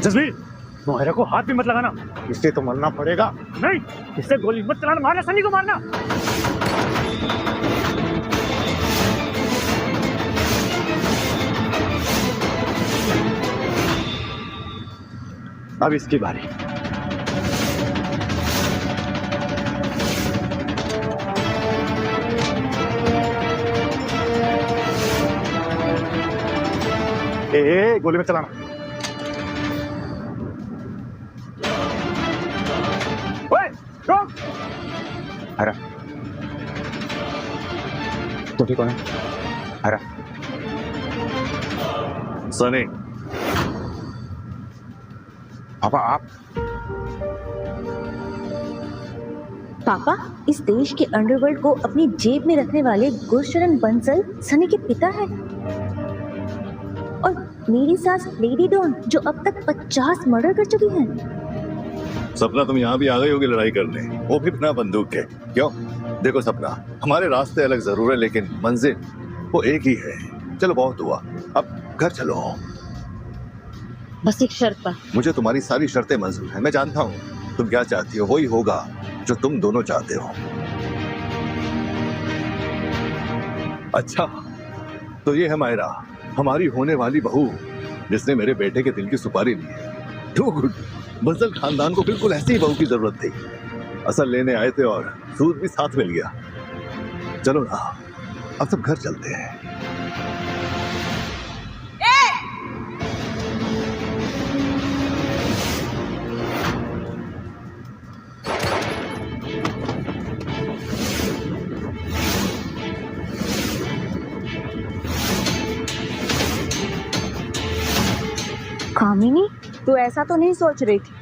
जसवीर, मोहरा को हाथ भी मत लगाना। इससे तो मरना पड़ेगा। नहीं, इससे गोली मत चलाना, मारना, सनी को मारना। अब इसकी बारी। ए, गोली में चलाना। ओए, रुक! हरा, तो ठीक कौन है? हरा, सनी। पापा आप? पापा, इस देश के अंडरवर्ल्ड को अपनी जेब में रखने वाले गुरशरण बंसल सनी के पिता है। और मेरी सास लेडी डॉन जो अब तक 50 मर्डर कर चुकी है। सपना, तुम यहाँ भी आ गई होगी लड़ाई करने, वो भी बिना बंदूक के। क्यों? देखो सपना, हमारे रास्ते अलग जरूर है लेकिन मंजिल वो एक ही है। चलो बहुत हुआ, अब घर चलो। बस एक शर्त पर। मुझे तुम्हारी सारी शर्तें मंजूर है। मैं जानता हूँ तुम क्या चाहती हो, वही होगा जो तुम दोनों चाहते हो। अच्छा, तो ये है मायरा, हमारी होने वाली बहू, जिसने मेरे बेटे के दिल की सुपारी ली है। To good. बंसल खानदान को बिल्कुल ऐसी ही बहू की जरूरत थी। असल लेने आए थे और सूद भी साथ में लिया। चलो ना, अब सब घर चलते हैं। कामिनी, तू ऐसा तो नहीं सोच रही थी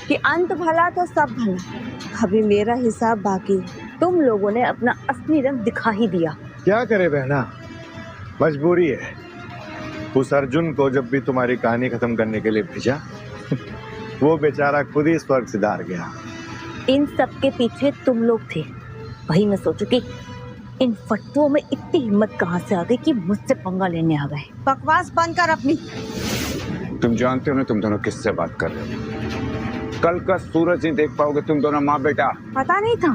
कि अंत भला तो सब भला। अभी मेरा हिसाब बाकी। तुम लोगों ने अपना असली रंग दिखा ही दिया। क्या करे बहना, मजबूरी है। उस अर्जुन को जब भी तुम्हारी कहानी खत्म करने के लिए भेजा, वो बेचारा खुद ही स्वर्ग सिधार गया। इन सब के पीछे तुम लोग थे। वही मैं सोचू कि इन फट्टुओं में इतनी हिम्मत कहाँ से आ गई कि मुझसे पंगा लेने आ गए। बकवास बंद कर अपनी। तुम जानते हो ना तुम दोनों किससे बात कर रहे हो? कल का सूरज नहीं देख पाओगे तुम दोनों माँ बेटा। पता नहीं था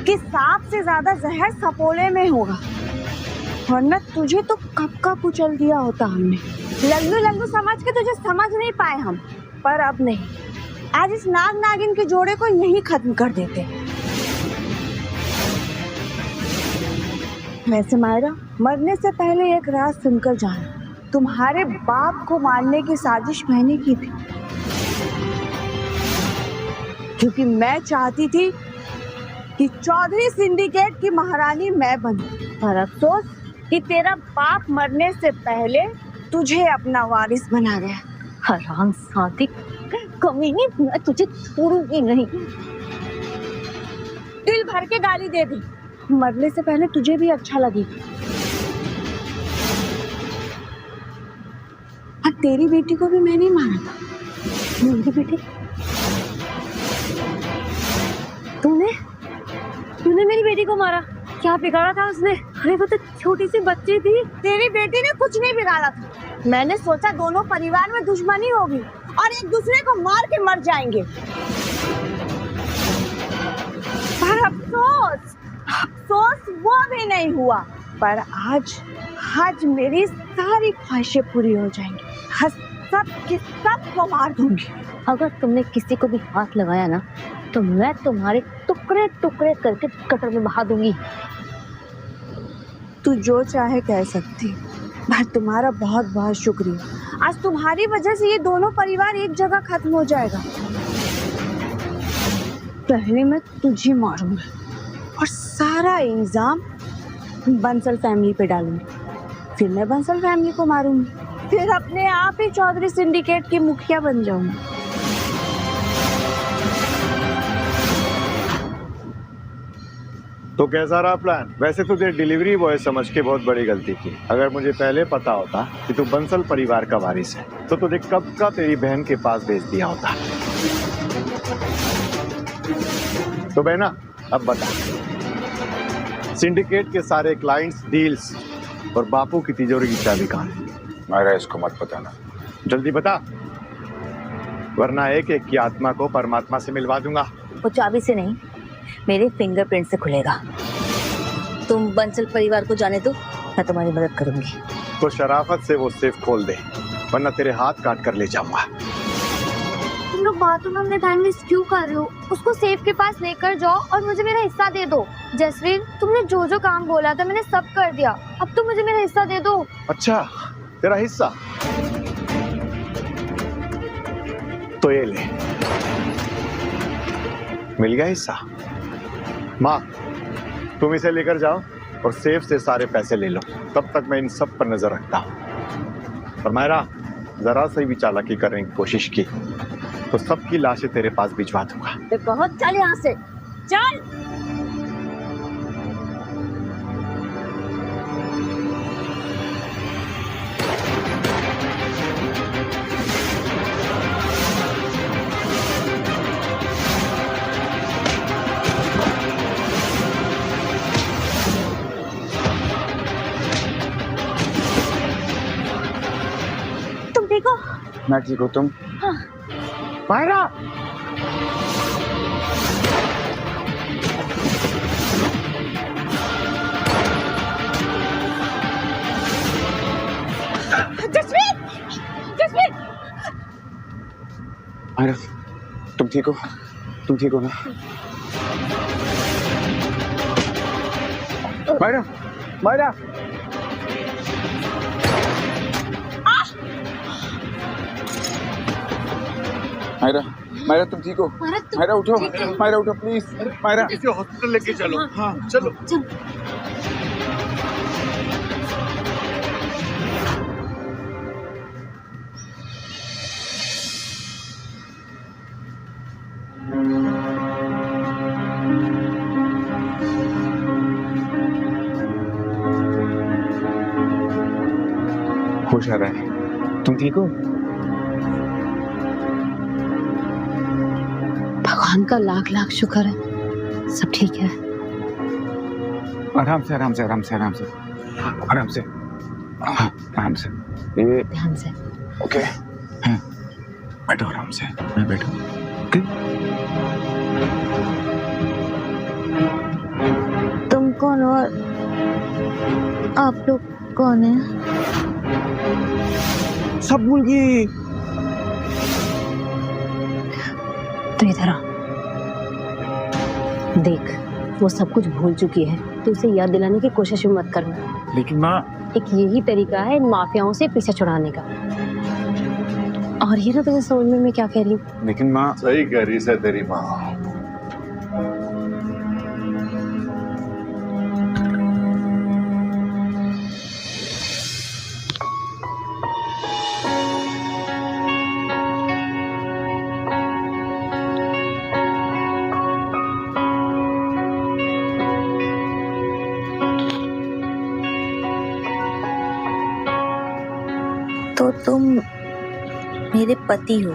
कि सांप से ज्यादा जहर सपोले में होगा, वरना तुझे तो कब का कुचल दिया होता हमने। लल्लू लल्लू समझ के तुझे समझ नहीं पाए हम, पर अब नहीं। आज इस नाग नागिन के जोड़े को यहीं खत्म कर देते। वैसे मायरा, मरने से पहले एक राज सुनकर जाना। तुम्हारे बाप को मारने की साजिश मैंने की थी, क्योंकि मैं चाहती थी कि चौधरी सिंडिकेट की महारानी मैं बनूं। और अफसोस कि तेरा बाप मरने से पहले तुझे अपना वारिस बना गया। हराम सादिक, कमीनी, मैं तुझे छोड़ूंगी नहीं। दिल भर के गाली दे दी, मरने से पहले तुझे भी अच्छा लगेगा। और तेरी बेटी को भी मैंने मारा था। मेरी बेटी? तूने मेरी बेटी को मारा? क्या बिगाड़ा था उसने? अरे वो तो छोटी सी बच्ची थी। तेरी बेटी ने कुछ नहीं बिगाड़ा था। मैंने सोचा दोनों परिवार में दुश्मनी होगी और एक दूसरे को मार के मर जाएंगे, पर अफसोस वो भी नहीं हुआ। पर आज आज मेरी सारी ख्वाहिशें पूरी हो जाएंगी। हाँ, सब के सब को मार दूंगी। अगर तुमने किसी को भी हाथ लगाया ना तो मैं तुम्हारे टुकड़े टुकड़े करके कटर में बहा दूंगी। तू जो चाहे कह सकती, पर तुम्हारा बहुत बहुत शुक्रिया। आज तुम्हारी वजह से ये दोनों परिवार एक जगह खत्म हो जाएगा। पहले मैं तुझे मारूंगी और सारा इल्जाम बंसल फैमिली पे डालूंगी, फिर मैं बंसल फैमिली को मारूंगी, फिर अपने आप ही चौधरी सिंडिकेट की मुखिया बन जाऊंगी। तो कैसा रहा प्लान? वैसे तुझे डिलीवरी बॉय समझ के बहुत बड़ी गलती की। अगर मुझे पहले पता होता कि तू बंसल परिवार का वारिस है तो तुझे कब का तेरी बहन के पास भेज दिया होता। तो बहना अब बता, सिंडिकेट के सारे क्लाइंट्स, डील्स और बापू की तिजोरी की चाबी कहाँ है? मायरा, इसको मत बताना। जल्दी बता, वरना एक एक की आत्मा को परमात्मा से मिलवा दूंगा। वो चाबी से नहीं, मेरे फिंगरप्रिंट से खुलेगा। तुम बंसल परिवार को जाने दो, मैं तुम्हारी मदद करूंगी। तो शराफत से वो सेफ खोल दे, वरना तेरे हाथ काट कर ले जाऊंगा। तुम लोग बातों में अपने टाइम वेस्ट क्यों कर रहे हो? उसको सेफ के पास लेकर जाओ और मुझे मेरा हिस्सा दे दो। जसवीर, तुमने जो जो काम बोला था मैंने सब कर दिया, अब तो मुझे मेरा हिस्सा दे दो। अच्छा, तेरा हिस्सा तो ये ले, मिल गया हिस्सा। माँ, तुम इसे लेकर जाओ और सेफ से सारे पैसे ले लो, तब तक मैं इन सब पर नजर रखता हूँ। और मायरा, जरा सी भी चालाकी करने की कोशिश की तो सबकी लाशें तेरे पास भिजवा दूंगा। तो बहुत चल यहाँ से, चल। तुम ठीक हो? मैं ठीक हूँ, तुम? हाँ। मायरा, जसवीर, जसवीर, मायरा, तुम ठीक हो? तुम ठीक हो ना? मायरा, मायरा, मायरा, मायरा, तुम ठीक हो? मायरा उठो, मायरा उठो प्लीज। मायरा, इसे हॉस्पिटल लेके चलो। हाँ, चलो। होश आ रहा है? तुम ठीक हो? भगवान का लाख लाख शुक्र है, सब ठीक है। आराम से, आराम से, आराम से, आराम से, आराम से, हाँ, आराम से। ये ध्यान से। ओके, हाँ, बैठो आराम से। मैं बैठो। ओके। तुम कौन और आप लोग कौन है? सब भूल गई। तो इधर आ, देख वो सब कुछ भूल चुकी है, तो उसे याद दिलाने की कोशिश मत करना। लेकिन माँ, एक यही तरीका है इन माफियाओं से पीछे छुड़ाने का। और ये ना तुझे समझ में मैं क्या कह रही हूँ? लेकिन माँ, सही कह रही है तेरी माँ। तो तुम मेरे पति हो?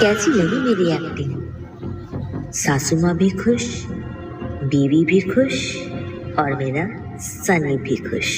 कैसी लगी मेरी एक्टिंग? सासू माँ भी खुश, बीवी भी खुश और मेरा सनी भी खुश।